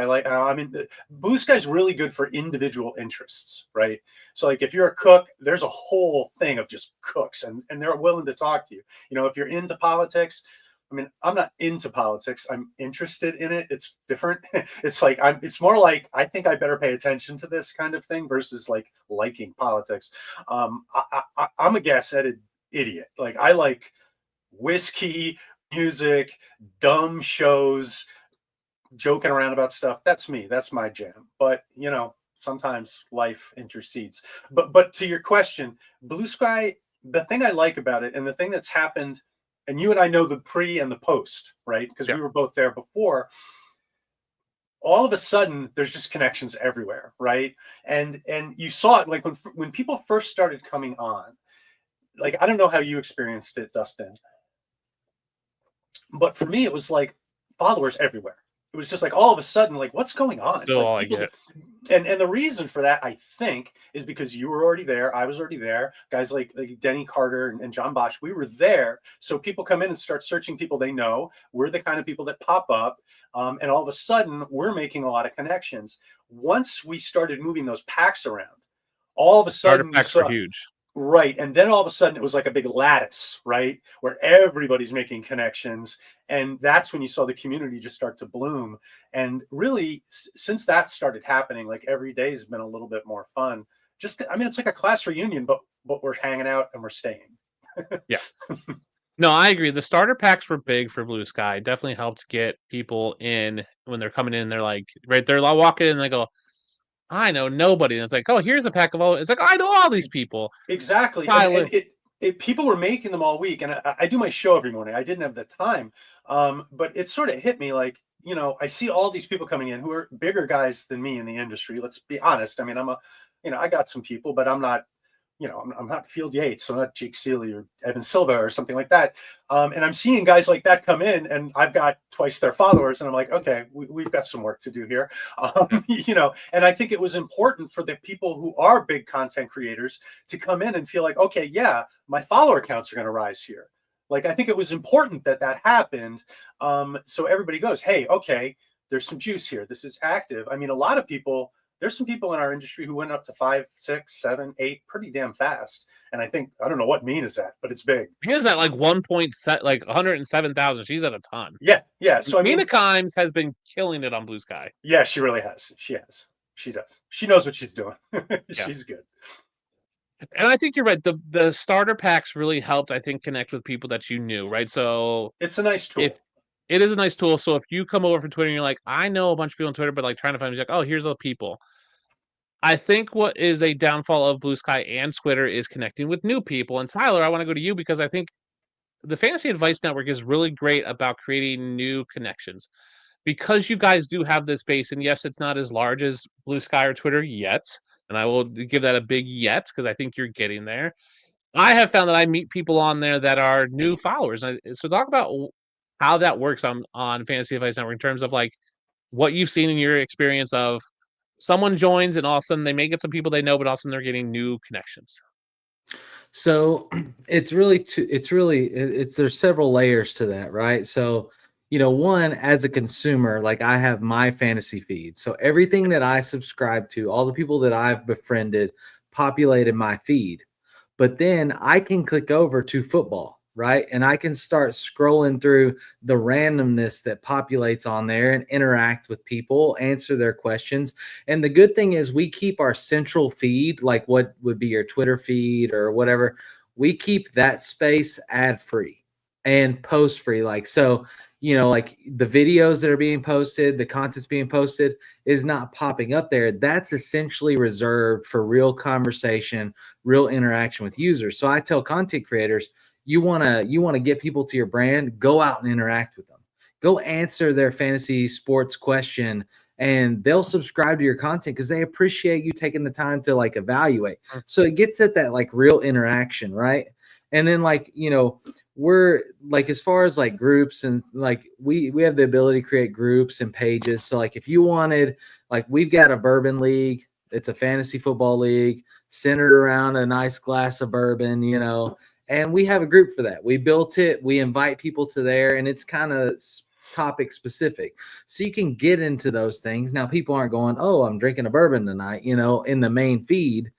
Blue Sky's really good for individual interests, right? So like if you're a cook, there's a whole thing of just cooks and they're willing to talk to you. If you're into politics, I'm not into politics. I'm interested in it. It's different. It's like, it's more like, I think I better pay attention to this kind of thing versus like liking politics. I'm a gas-headed idiot. Like, I like whiskey, music, dumb shows, joking around about stuff. That's me. That's my jam. But, sometimes life intercedes. But to your question, Blue Sky, the thing I like about it, and the thing that's happened and you and I know the pre and the post, right? Because Yeah. we were both there before. All of a sudden, there's just connections everywhere, right? And you saw it like when people first started coming on. Like, I don't know how you experienced it, Dustin, but for me, it was like followers everywhere. It was just like all of a sudden, like, what's going on? Still Like, all I people, get. and the reason for that, I think, is because you were already there. I was already there. Guys like Denny Carter and John Bosch, we were there. So people come in and start searching people they know. We're the kind of people that pop up. And all of a sudden, we're making a lot of connections. Once we started moving those packs around, all of a Starter sudden, packs were huge. right. And then all of a sudden it was like a big lattice, right? Where everybody's making connections. And that's when you saw the community just start to bloom. And really, since that started happening, like every day has been a little bit more fun. Just, I mean, it's like a class reunion, but we're hanging out and we're staying. Yeah. No, I agree. The starter packs were big for Blue Sky. Definitely helped get people in when they're coming in. They're like, right, they're walking in and they go, I know nobody. And it's like, oh, here's a pack of all. It's like, I know all these people. Exactly. Tyler. And it people were making them all week. And I do my show every morning. I didn't have the time. But it sort of hit me like, you know, I see all these people coming in who are bigger guys than me in the industry. Let's be honest. I mean, I got some people, but I'm not, you know, I'm not Field Yates. I'm not Jake Seeley or Evan Silva or something like that. And I'm seeing guys like that come in, and I've got twice their followers, and I'm like, okay, we've got some work to do here. You know, and I think it was important for the people who are big content creators to come in and feel like, okay, yeah, my follower counts are going to rise here. Like, I think it was important that happened. So everybody goes, hey, okay, there's some juice here. This is active. I mean, a lot of people, there's some people in our industry who went up to 5, 6, 7, 8 pretty damn fast. And I think, I don't know what mean is that, but it's big. Mina's at like 107,000. She's at a ton. Yeah. Yeah. So I mean, Mina Kimes has been killing it on Blue Sky. Yeah, she really has. She has. She does. She knows what she's doing. She's good. And I think you're right. The starter packs really helped, I think, connect with people that you knew, right? So it's a nice tool. It is a nice tool. So if you come over from Twitter and you're like, I know a bunch of people on Twitter, but like trying to find, like, oh, here's all the people. I think what is a downfall of Blue Sky and Twitter is connecting with new people. And Tyler, I want to go to you because I think the Fantasy Advice Network is really great about creating new connections. Because you guys do have this base, and yes, it's not as large as Blue Sky or Twitter yet, and I will give that a big yet because I think you're getting there. I have found that I meet people on there that are new followers. So talk about how that works on Fantasy Advice Network in terms of like what you've seen in your experience of someone joins and all of a sudden they may get some people they know, but all of a sudden they're getting new connections. So there's several layers to that, right? So, you know, one, as a consumer, like I have my fantasy feed. So everything that I subscribe to, all the people that I've befriended populated my feed. But then I can click over to football, right? And I can start scrolling through the randomness that populates on there and interact with people, answer their questions. And the good thing is we keep our central feed, like what would be your Twitter feed or whatever, we keep that space ad-free and post-free. Like, so, you know, like the videos that are being posted, the content's being posted is not popping up there. That's essentially reserved for real conversation, real interaction with users. So I tell content creators, you want to get people to your brand, go out and interact with them. Go answer their fantasy sports question and they'll subscribe to your content because they appreciate you taking the time to like evaluate. So it gets at that like real interaction, right? And then like, you know, we're like, as far as like groups and like we have the ability to create groups and pages. So like if you wanted, like we've got a bourbon league, it's a fantasy football league centered around a nice glass of bourbon, you know, and we have a group for that. We built it, we invite people to there, and it's kind of topic specific. So you can get into those things. Now people aren't going, oh, I'm drinking a bourbon tonight, you know, in the main feed.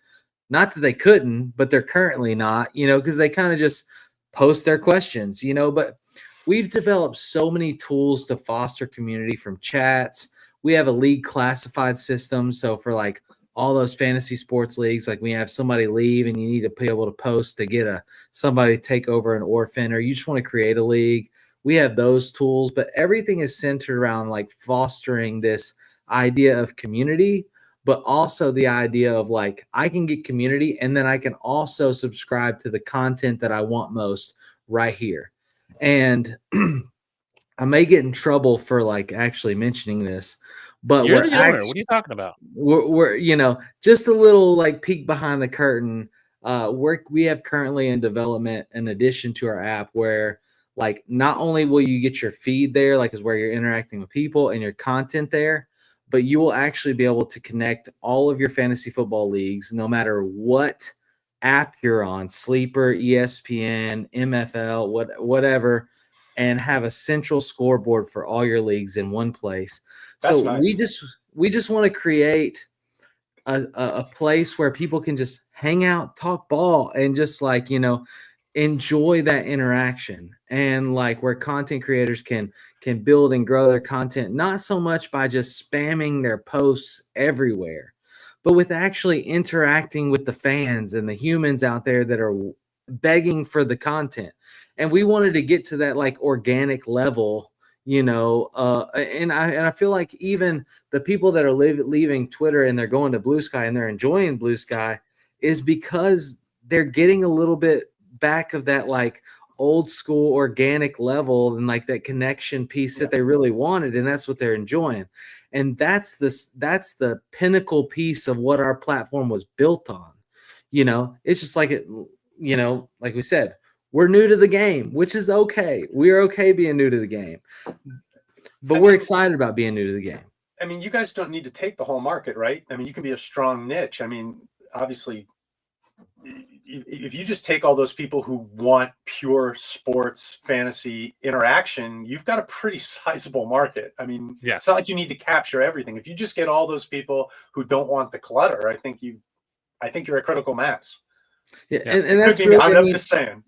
Not that they couldn't, but they're currently not, you know, because they kind of just post their questions, you know. But we've developed so many tools to foster community, from chats. We have a league classified system. So for like all those fantasy sports leagues, like we have somebody leave and you need to be able to post to get somebody to take over an orphan, or you just want to create a league. We have those tools, but everything is centered around like fostering this idea of community, but also the idea of like, I can get community and then I can also subscribe to the content that I want most right here. And I may get in trouble for like actually mentioning this, but You're the owner. What are you talking about? we're just a little like peek behind the curtain. We have currently in development an addition to our app where like not only will you get your feed there, like is where you're interacting with people and your content there, but you will actually be able to connect all of your fantasy football leagues, no matter what app you're on, Sleeper, ESPN, MFL, whatever, and have a central scoreboard for all your leagues in one place. That's So nice. we just want to create a place where people can just hang out, talk ball, and just like, enjoy that interaction, and like where content creators can build and grow their content, not so much by just spamming their posts everywhere, but with actually interacting with the fans and the humans out there that are begging for the content. And we wanted to get to that like organic level, and I feel like even the people that are leaving Twitter and they're going to Blue Sky and they're enjoying Blue Sky is because they're getting a little bit back of that like old school organic level and like that connection piece that they really wanted, and that's what they're enjoying. And that's the pinnacle piece of what our platform was built on. It's just like like we said, we're new to the game, which is okay. We're okay being new to the game, but we're excited about being new to the game. I mean, you guys don't need to take the whole market, right? I mean, you can be a strong niche. I mean, obviously, if you just take all those people who want pure sports fantasy interaction, you've got a pretty sizable market. I mean, It's not like you need to capture everything. If you just get all those people who don't want the clutter, I think you're a critical mass. Yeah. And that's really, I'm just saying.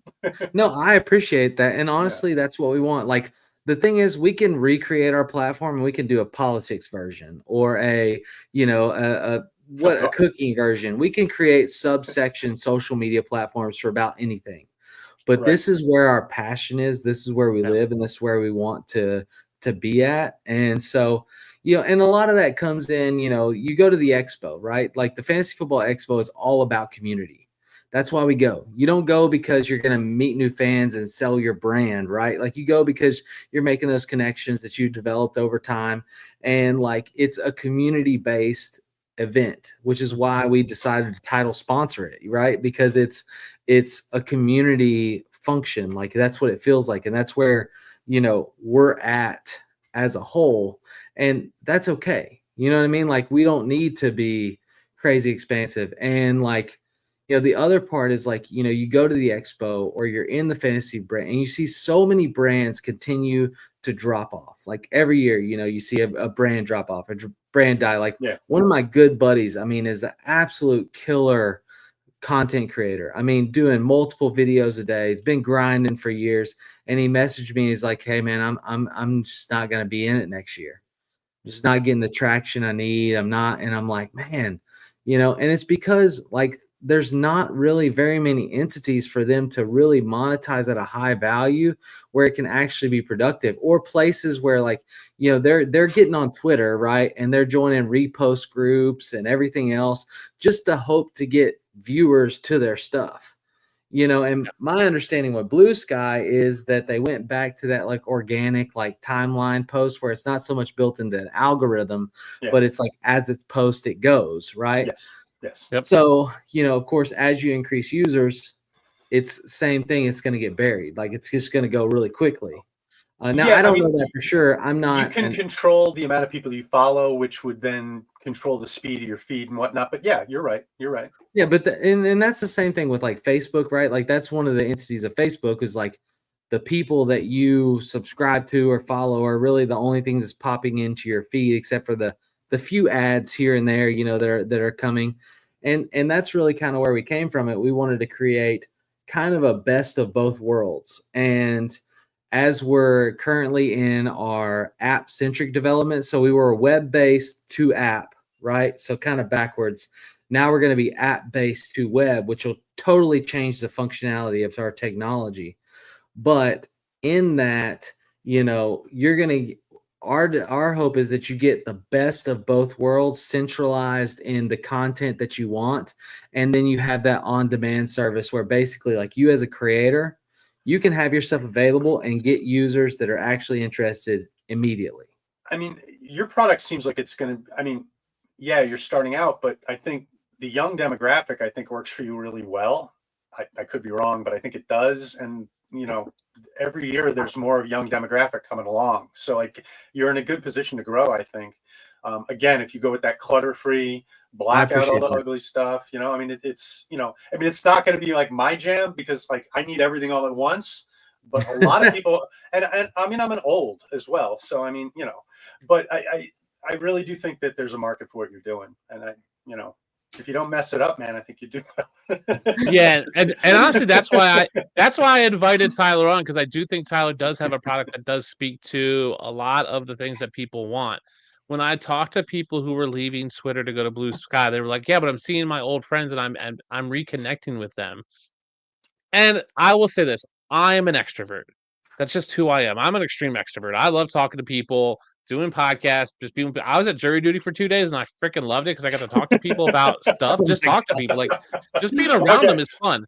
No, I appreciate that. And honestly, that's what we want. Like, the thing is, we can recreate our platform and we can do a politics version or a cooking version. We can create subsection social media platforms for about anything. But This is where our passion is. This is where we live, and this is where we want to be at. And so, and a lot of that comes in, you go to the expo, right? Like the Fantasy Football Expo is all about community. That's why we go. You don't go because you're going to meet new fans and sell your brand, right? Like you go because you're making those connections that you developed over time. And like it's a community-based event, which is why we decided to title sponsor it, right? Because it's a community function. Like that's what it feels like. And that's where, we're at as a whole. And that's okay. You know what I mean? Like we don't need to be crazy expansive. And like, the other part is like, you go to the expo or you're in the fantasy brand and you see so many brands continue to drop off. Like every year, you see a brand drop off, a brand die. Like one of my good buddies, I mean, is an absolute killer content creator. I mean, doing multiple videos a day. He's been grinding for years. And he messaged me. He's like, hey man, I'm just not going to be in it next year. I'm just not getting the traction I need. I'm not. And I'm like, man, and it's because like, there's not really very many entities for them to really monetize at a high value where it can actually be productive, or places where like, they're getting on Twitter, right? And they're joining repost groups and everything else just to hope to get viewers to their stuff, and my understanding with Blue Sky is that they went back to that like organic, like timeline post where it's not so much built into an algorithm, but it's like, as it's post, it goes, right? Yes. Yep. So, of course, as you increase users, it's same thing. It's going to get buried. Like it's just going to go really quickly. I don't know that for sure. I'm not. You can control the amount of people you follow, which would then control the speed of your feed and whatnot. But yeah, you're right. Yeah, but and that's the same thing with like Facebook, right? Like that's one of the entities of Facebook is like the people that you subscribe to or follow are really the only things that's popping into your feed, except for the few ads here and there, that are coming. And that's really kind of where we came from it. We wanted to create kind of a best of both worlds. And as we're currently in our app centric development, so we were web-based to app, right? So kind of backwards. Now we're going to be app-based to web, which will totally change the functionality of our technology. But in that, you're going to, our hope is that you get the best of both worlds centralized in the content that you want. And then you have that on-demand service where basically like you as a creator, you can have your stuff available and get users that are actually interested immediately. I mean, your product seems like it's going to, I mean, yeah, you're starting out, but I think the young demographic, I think, works for you really well. I could be wrong, but I think it does. And, you know, every year there's more of young demographic coming along. So like you're in a good position to grow, I think. Again, if you go with that clutter-free, black out all the ugly stuff, you know, I mean, it's, you know, I mean, it's not going to be like my jam because like I need everything all at once. But a lot of people, and I mean, I'm an old as well. So, I mean, you know, but I really do think that there's a market for what you're doing. And you know, if you don't mess it up, man, I think you do well. Yeah. And honestly, that's why I invited Tyler on, because I do think Tyler does have a product that does speak to a lot of the things that people want. When I talked to people who were leaving Twitter to go to Blue Sky, they were like, yeah, but I'm seeing my old friends and I'm reconnecting with them. And I will say this, I am an extrovert. That's just who I am. I'm an extreme extrovert. I love talking to people, doing podcasts, just being. I was at jury duty for 2 days and I freaking loved it because I got to talk to people about stuff. Just talk to people. Like, just being around them is fun.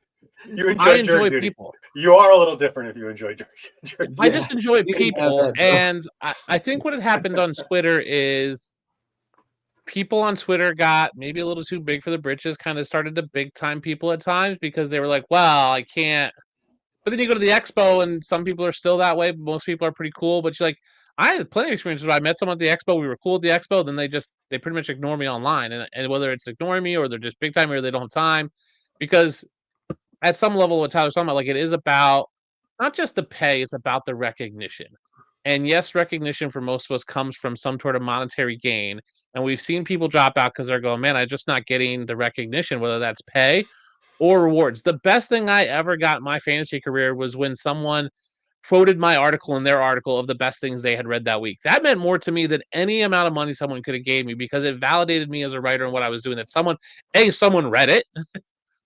I enjoy people. You are a little different if you enjoy jury. I just enjoy people. And I think what had happened on Twitter is people on Twitter got maybe a little too big for the britches, kind of started to big time people at times because they were like, well, I can't. But then you go to the expo and some people are still that way. But most people are pretty cool. But you're like, I had plenty of experiences where I met someone at the expo. We were cool at the expo. Then they pretty much ignore me online. And whether it's ignoring me or they're just big time or they don't have time. Because at some level, what Tyler's talking about, like, it is about not just the pay, it's about the recognition. And yes, recognition for most of us comes from some sort of monetary gain. And we've seen people drop out because they're going, man, I'm just not getting the recognition, whether that's pay or rewards. The best thing I ever got in my fantasy career was when someone quoted my article in their article of the best things they had read that week. That meant more to me than any amount of money someone could have gave me, because it validated me as a writer and what I was doing, that someone read it,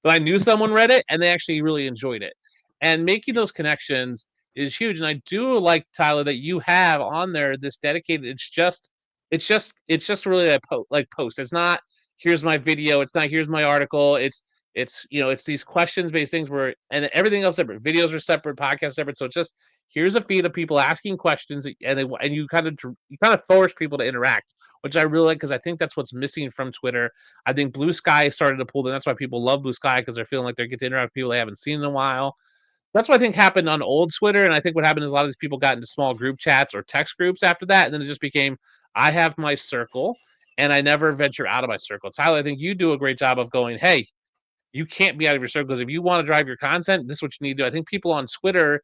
but I knew someone read it and they actually really enjoyed it. And making those connections is huge. And I do like, Tyler, that you have on there this dedicated, it's just really a post. It's not, here's my video. It's not, here's my article. It's you know, it's these questions based things where, and everything else separate. Videos are separate, podcasts separate. So it's just, here's a feed of people asking questions, and you kind of force people to interact, which I really like, because I think that's what's missing from Twitter. I think Blue Sky started to pull them. That's why people love Blue Sky, because they're feeling like they get to interact with people they haven't seen in a while. That's what I think happened on old Twitter, and I think what happened is a lot of these people got into small group chats or text groups after that, and then it just became, I have my circle, and I never venture out of my circle. Tyler, I think you do a great job of going, hey, you can't be out of your circles. If you want to drive your content, this is what you need to do. I think people on Twitter,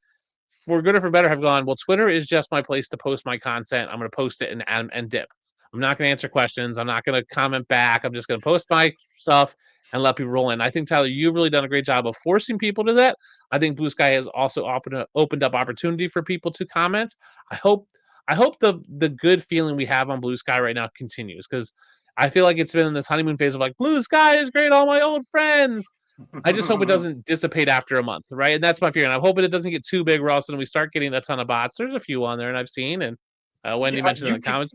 for good or for better, have gone, well, Twitter is just my place to post my content. I'm going to post it and dip. I'm not going to answer questions. I'm not going to comment back. I'm just going to post my stuff and let people roll in. I think, Tyler, you've really done a great job of forcing people to that. I think Blue Sky has also opened up opportunity for people to comment. I hope the good feeling we have on Blue Sky right now continues, because I feel like it's been in this honeymoon phase of like, Blue Sky is great, all my old friends. I just hope it doesn't dissipate after a month, right? And that's my fear. And I'm hoping it doesn't get too big, or else we start getting a ton of bots. There's a few on there, and I've seen, and Wendy mentioned in the comments.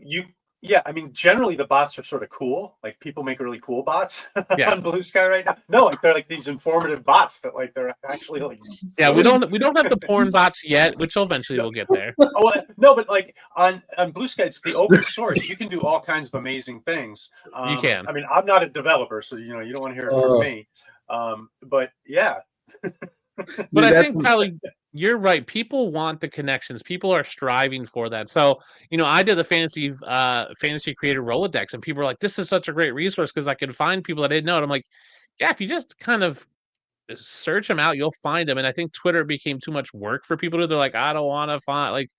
Yeah, I mean, generally the bots are sort of cool. Like, people make really cool bots on Blue Sky right now. No, like, they're like these informative bots that, like, they're actually like. Yeah, we don't have the porn bots yet, which eventually we'll get there. Oh no, but like on Blue Sky, it's the open source. You can do all kinds of amazing things. You can. I mean, I'm not a developer, so you know, you don't want to hear it from me. But yeah. But I think, Tyler, you're right. People want the connections. People are striving for that. So, you know, I did the fantasy creator Rolodex, and people were like, this is such a great resource because I can find people that I didn't know. And I'm like, yeah, if you just kind of search them out, you'll find them. And I think Twitter became too much work for people to. They're like, I don't want to find, like,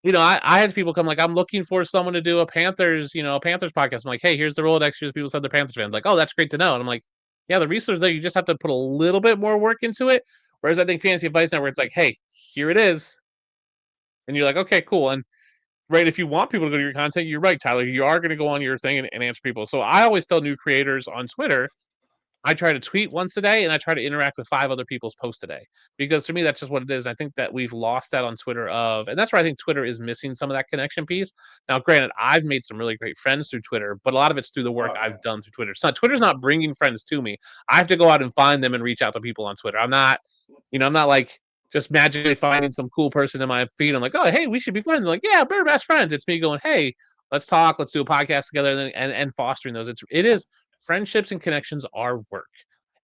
you know, I had people come like, I'm looking for someone to do a Panthers podcast. I'm like, hey, here's the Rolodex. Here's people said they're Panthers fans. Like, oh, that's great to know. And I'm like, yeah, the resource there, you just have to put a little bit more work into it. Whereas I think Fantasy Advice Network, it's like, hey, here it is. And you're like, okay, cool. And right, if you want people to go to your content, you're right, Tyler. You are going to go on your thing and answer people. So I always tell new creators on Twitter, I try to tweet once a day, and I try to interact with 5 other people's posts a day. Because for me, that's just what it is. I think that we've lost that on Twitter and that's where I think Twitter is missing some of that connection piece. Now, granted, I've made some really great friends through Twitter, but a lot of it's through the work I've done through Twitter. So Twitter's not bringing friends to me. I have to go out and find them and reach out to people on Twitter. I'm not like just magically finding some cool person in my feed. I'm like, oh, hey, we should be friends. They're like, yeah, we're best friends. It's me going, hey, let's talk, let's do a podcast together, and fostering those. It is friendships and connections are work,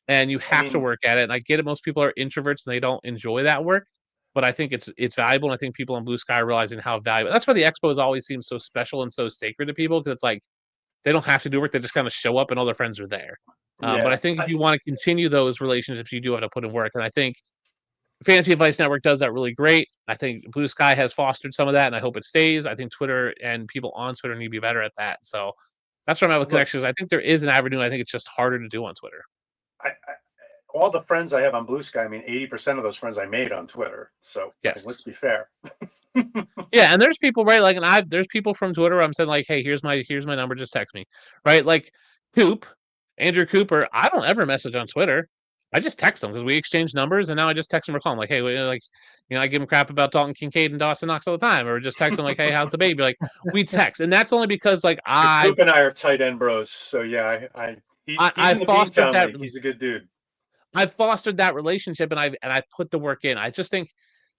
and you have to work at it. And I get it. Most people are introverts and they don't enjoy that work, but I think it's valuable. And I think people on Blue Sky are realizing how valuable. That's why the expos always seem so special and so sacred to people, because it's like they don't have to do work; they just kind of show up and all their friends are there. But I think if you want to continue those relationships, you do have to put in work. And I think Fantasy Advice Network does that really great. I think Blue Sky has fostered some of that, and I hope it stays. I think Twitter and people on Twitter need to be better at that. So that's where I'm at with connections. I think there is an avenue. I think it's just harder to do on Twitter. All the friends I have on Blue Sky, I mean, 80% of those friends I made on Twitter. So yes, let's be fair. Yeah, and there's people, right? Like, and there's people from Twitter where I'm saying like, hey, here's my number, just text me, right? Like Andrew Cooper, I don't ever message on Twitter. I just text him because we exchange numbers, and now I just text him or call him like, hey, I give him crap about Dalton Kincaid and Dawson Knox all the time, or just text him like, hey, how's the baby? Like, we text, and that's only because like Coop and I are tight end bros. So yeah, I fostered that. He's a good dude. I've fostered that relationship, and I put the work in. I just think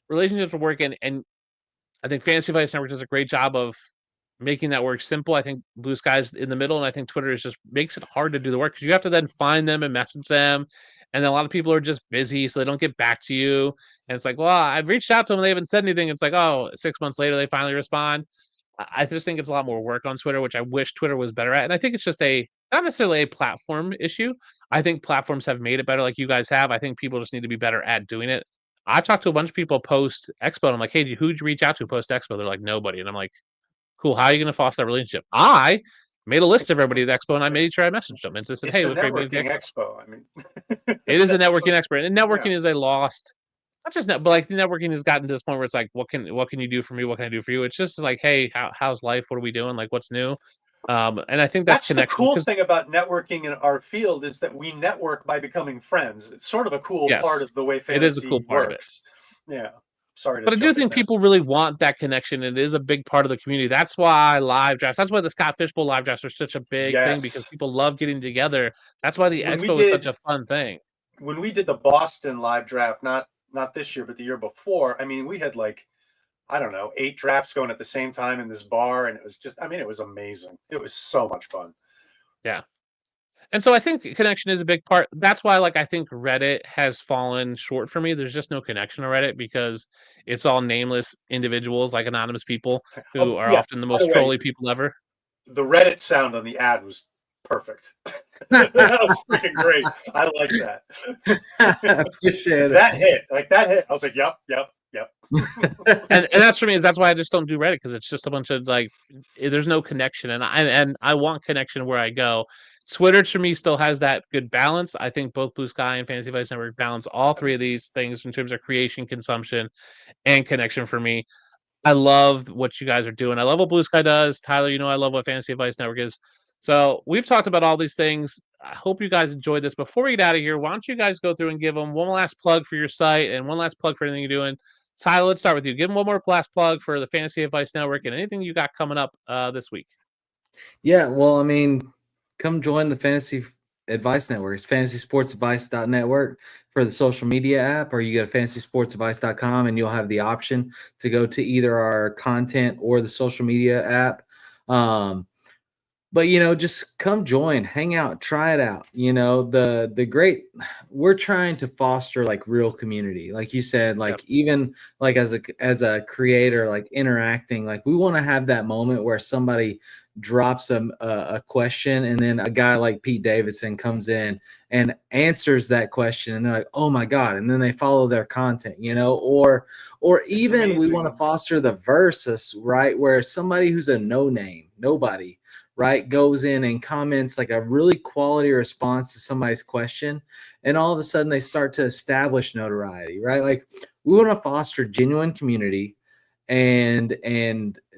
relationships will work in, and I think Fantasy Advice Network does a great job of making that work simple. I think Blue Sky's in the middle, and I think Twitter is just makes it hard to do the work because you have to then find them and message them. And then a lot of people are just busy, so they don't get back to you. And it's like, well, I've reached out to them, and they haven't said anything. It's like, oh, 6 months later, they finally respond. I just think it's a lot more work on Twitter, which I wish Twitter was better at. And I think it's just not necessarily a platform issue. I think platforms have made it better, like you guys have. I think people just need to be better at doing it. I've talked to a bunch of people post Expo, and I'm like, hey, who'd you reach out to post Expo? They're like, nobody. And I'm like, cool, how are you going to foster that relationship? I made a list of everybody at Expo, and I made sure I messaged them and just said, hey, it was great meeting Expo. I mean, it is a networking expert, and networking is a lost, not just but like networking has gotten to this point where it's like, what can you do for me? What can I do for you? It's just like, hey, how's life? What are we doing? Like, what's new? And I think that's the cool thing about networking in our field is that we network by becoming friends. It's sort of a cool part of the way fantasy it is a cool part works. Of it. Yeah. Sorry, but I do think people really want that connection. It is a big part of the community. That's why live drafts. That's why the Scott Fishbowl live drafts are such a big thing, because people love getting together. That's why the Expo is such a fun thing. When we did the Boston live draft, not this year, but the year before, I mean, we had like, I don't know, 8 drafts going at the same time in this bar, and it was just, I mean, it was amazing. It was so much fun. Yeah. And so I think connection is a big part. That's why, like, I think Reddit has fallen short for me. There's just no connection on Reddit because it's all nameless individuals, like anonymous people who are often the most trolly people ever. The Reddit sound on the ad was perfect. That was freaking great. I like that. Appreciate it. That hit. I was like, yep. and that's for me. That's why I just don't do Reddit, because it's just a bunch of like, there's no connection, and I want connection where I go. Twitter to me still has that good balance. I think both Blue Sky and Fantasy Advice Network balance all 3 of these things in terms of creation, consumption, and connection for me. I love what you guys are doing. I love what Blue Sky does. Tyler, I love what Fantasy Advice Network is. So we've talked about all these things. I hope you guys enjoyed this. Before we get out of here, why don't you guys go through and give them one last plug for your site and one last plug for anything you're doing. Tyler, let's start with you. Give them one more last plug for the Fantasy Advice Network and anything you got coming up this week. Yeah, well, I mean, come join the Fantasy Advice Network. It's fantasysportsadvice.network for the social media app, or you go to fantasysportsadvice.com and you'll have the option to go to either our content or the social media app. But, just come join, hang out, try it out. We're trying to foster like real community. Like you said, like even like as a creator, like interacting, like we want to have that moment where somebody drops a question and then a guy like Pete Davidson comes in and answers that question and they're like, oh my God. And then they follow their content, or even we want to foster the versus, right? Where somebody who's a nobody, right, goes in and comments like a really quality response to somebody's question. And all of a sudden they start to establish notoriety, right? Like we want to foster genuine community and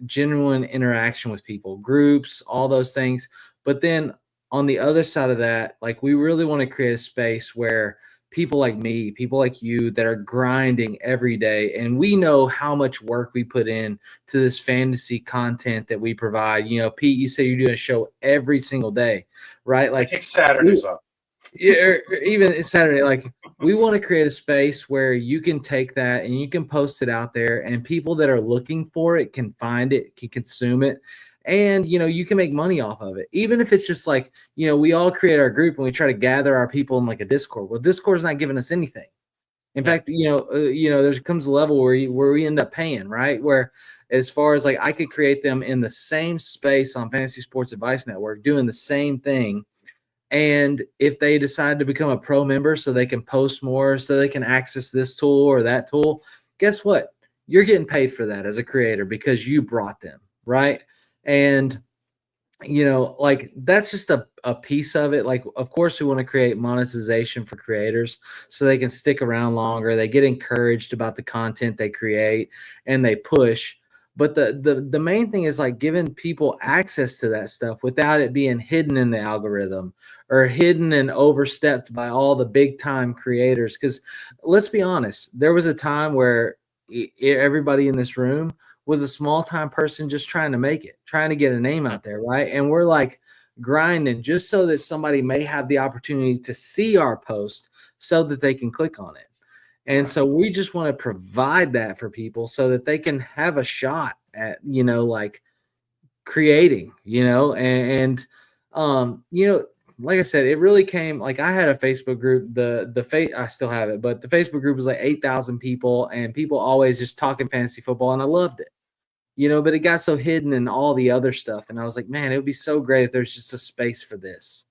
genuine interaction with people, groups, all those things. But then on the other side of that, like we really want to create a space where people like me, people like you that are grinding every day, and we know how much work we put in to this fantasy content that we provide. Pete, you say you're doing a show every single day, right? Like I take Saturdays off. Yeah, or even Saturday, like we want to create a space where you can take that and you can post it out there, and people that are looking for it can find it, can consume it, and you can make money off of it. Even if it's just like, we all create our group and we try to gather our people in like a Discord. Well, Discord's not giving us anything. In fact, there comes a level where we end up paying, right? Where as far as like I could create them in the same space on Fantasy Sports Advice Network doing the same thing. And if they decide to become a pro member so they can post more, so they can access this tool or that tool, guess what? You're getting paid for that as a creator because you brought them, right? And, like that's just a piece of it. Like, of course, we want to create monetization for creators so they can stick around longer. They get encouraged about the content they create and they push. But the main thing is like giving people access to that stuff without it being hidden in the algorithm or hidden and overstepped by all the big time creators. Because let's be honest, there was a time where everybody in this room was a small time person just trying to make it, trying to get a name out there, right? And we're like grinding just so that somebody may have the opportunity to see our post so that they can click on it. And so we just want to provide that for people so that they can have a shot at, like creating, and like I said, it really came like I had a Facebook group, I still have it, but the Facebook group was like 8,000 people and people always just talking fantasy football. And I loved it, but it got so hidden in all the other stuff. And I was like, man, it would be so great if there's just a space for this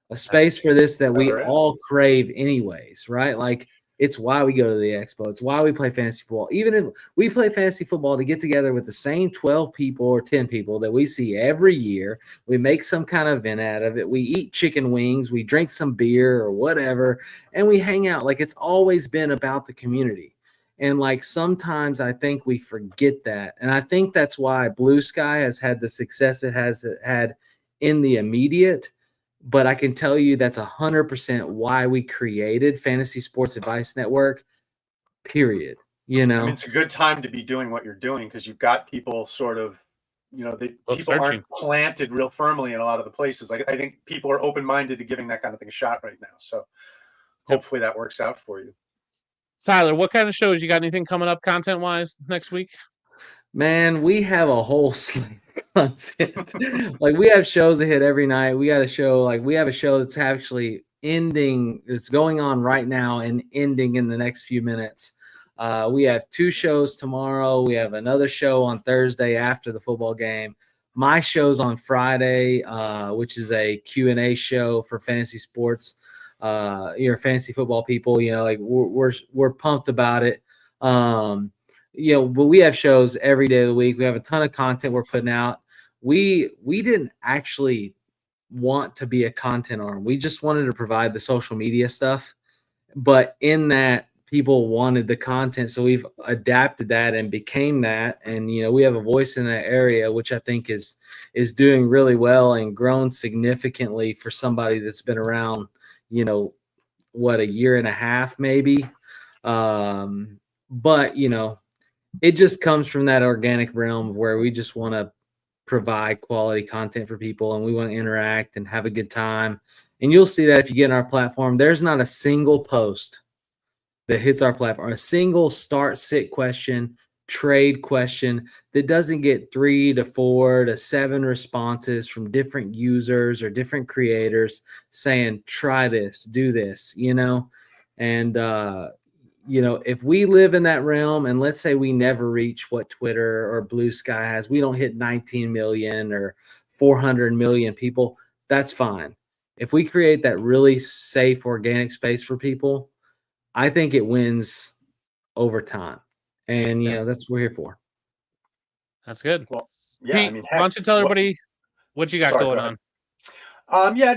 that we all crave anyways, right? Like, it's why we go to the expo. It's why we play fantasy football. Even if we play fantasy football to get together with the same 12 people or 10 people that we see every year, we make some kind of event out of it. We eat chicken wings, we drink some beer or whatever, and we hang out. Like, it's always been about the community. And like sometimes I think we forget that. And I think that's why Blue Sky has had the success it has had in the immediate. But I can tell you that's 100% why we created Fantasy Sports Advice Network, period. I mean, it's a good time to be doing what you're doing because you've got people sort of, people aren't planted real firmly in a lot of the places. Like, I think people are open-minded to giving that kind of thing a shot right now. So hopefully that works out for you. Tyler, what kind of shows? You got anything coming up content-wise next week? Man, we have a whole slate of content. Like, we have shows that hit every night. We have a show that's actually ending. It's going on right now and ending in the next few minutes. We have 2 shows tomorrow. We have another show on Thursday after the football game. My show's on Friday, which is a Q&A show for fantasy sports, fantasy football people. Like we're pumped about it. But we have shows every day of the week. We have a ton of content we're putting out. We didn't actually want to be a content arm. We just wanted to provide the social media stuff. But in that, people wanted the content. So we've adapted that and became that. And, we have a voice in that area, which I think is doing really well and grown significantly for somebody that's been around, a year and a half maybe. But, it just comes from that organic realm where we just want to provide quality content for people and we want to interact and have a good time. And you'll see that if you get on our platform, there's not a single post that hits our platform, a single start, sit question, trade question that doesn't get 3 to 4 to 7 responses from different users or different creators saying, try this, do this, and, if we live in that realm and let's say we never reach what Twitter or Blue Sky has, we don't hit 19 million or 400 million people, that's fine. If we create that really safe organic space for people, I think it wins over time. And, that's what we're here for. That's good. Well, yeah. Pete, why don't you tell everybody what you got going on?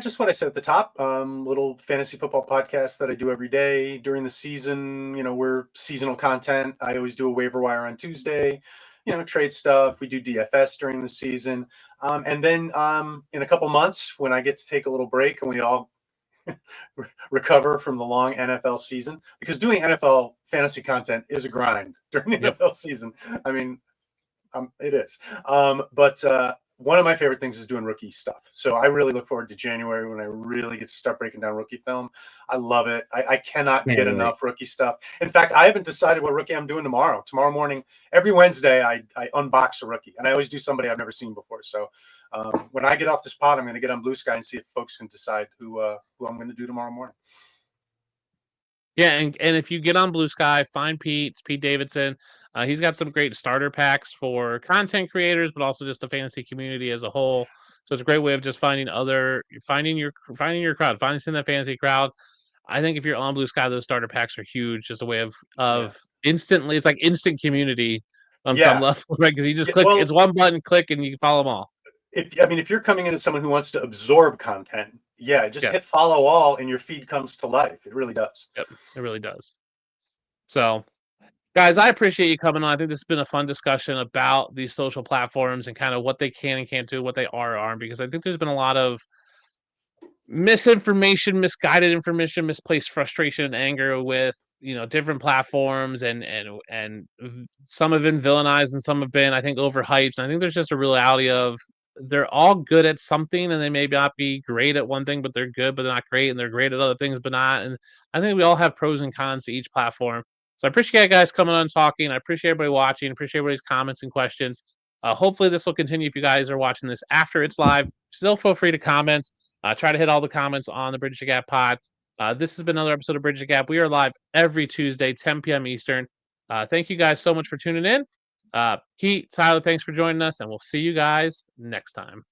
Just what I said at the top, little fantasy football podcast that I do every day during the season. We're seasonal content. I always do a waiver wire on Tuesday, trade stuff. We do DFS during the season. And then in a couple months when I get to take a little break and we all recover from the long NFL season, because doing NFL fantasy content is a grind during the NFL season. I mean, it is. But one of my favorite things is doing rookie stuff. So I really look forward to January when I really get to start breaking down rookie film. I love it. I cannot get enough rookie stuff. In fact, I haven't decided what rookie I'm doing tomorrow. Tomorrow morning, every Wednesday, I unbox a rookie, and I always do somebody I've never seen before. So when I get off this pod, I'm going to get on Blue Sky and see if folks can decide who I'm going to do tomorrow morning. Yeah, and if you get on Blue Sky, find Pete. It's Pete Davidson. He's got some great starter packs for content creators, but also just the fantasy community as a whole. So it's a great way of just finding your crowd, finding some of that fantasy crowd. I think if you're on Blue Sky, those starter packs are huge. Just a way of instantly, it's like instant community on some level, right? Because you just click, it's one button, click, and you can follow them all. If you're coming into someone who wants to absorb content, just hit follow all, and your feed comes to life. It really does. Yep, it really does. So, guys, I appreciate you coming on. I think this has been a fun discussion about these social platforms and kind of what they can and can't do, what they are or aren't, because I think there's been a lot of misinformation, misguided information, misplaced frustration and anger with different platforms, and some have been villainized and some have been, I think, overhyped. And I think there's just a reality of they're all good at something, and they may not be great at one thing, but they're good, but they're not great, and they're great at other things, but not. And I think we all have pros and cons to each platform. So I appreciate you guys coming on and talking. I appreciate everybody watching. I appreciate everybody's comments and questions. Hopefully this will continue. If you guys are watching this after it's live, still feel free to comment. Try to hit all the comments on the Bridge the Gap pod. This has been another episode of Bridge the Gap. We are live every Tuesday, 10 p.m. Eastern. Thank you guys so much for tuning in. Pete, Tyler, thanks for joining us, and we'll see you guys next time.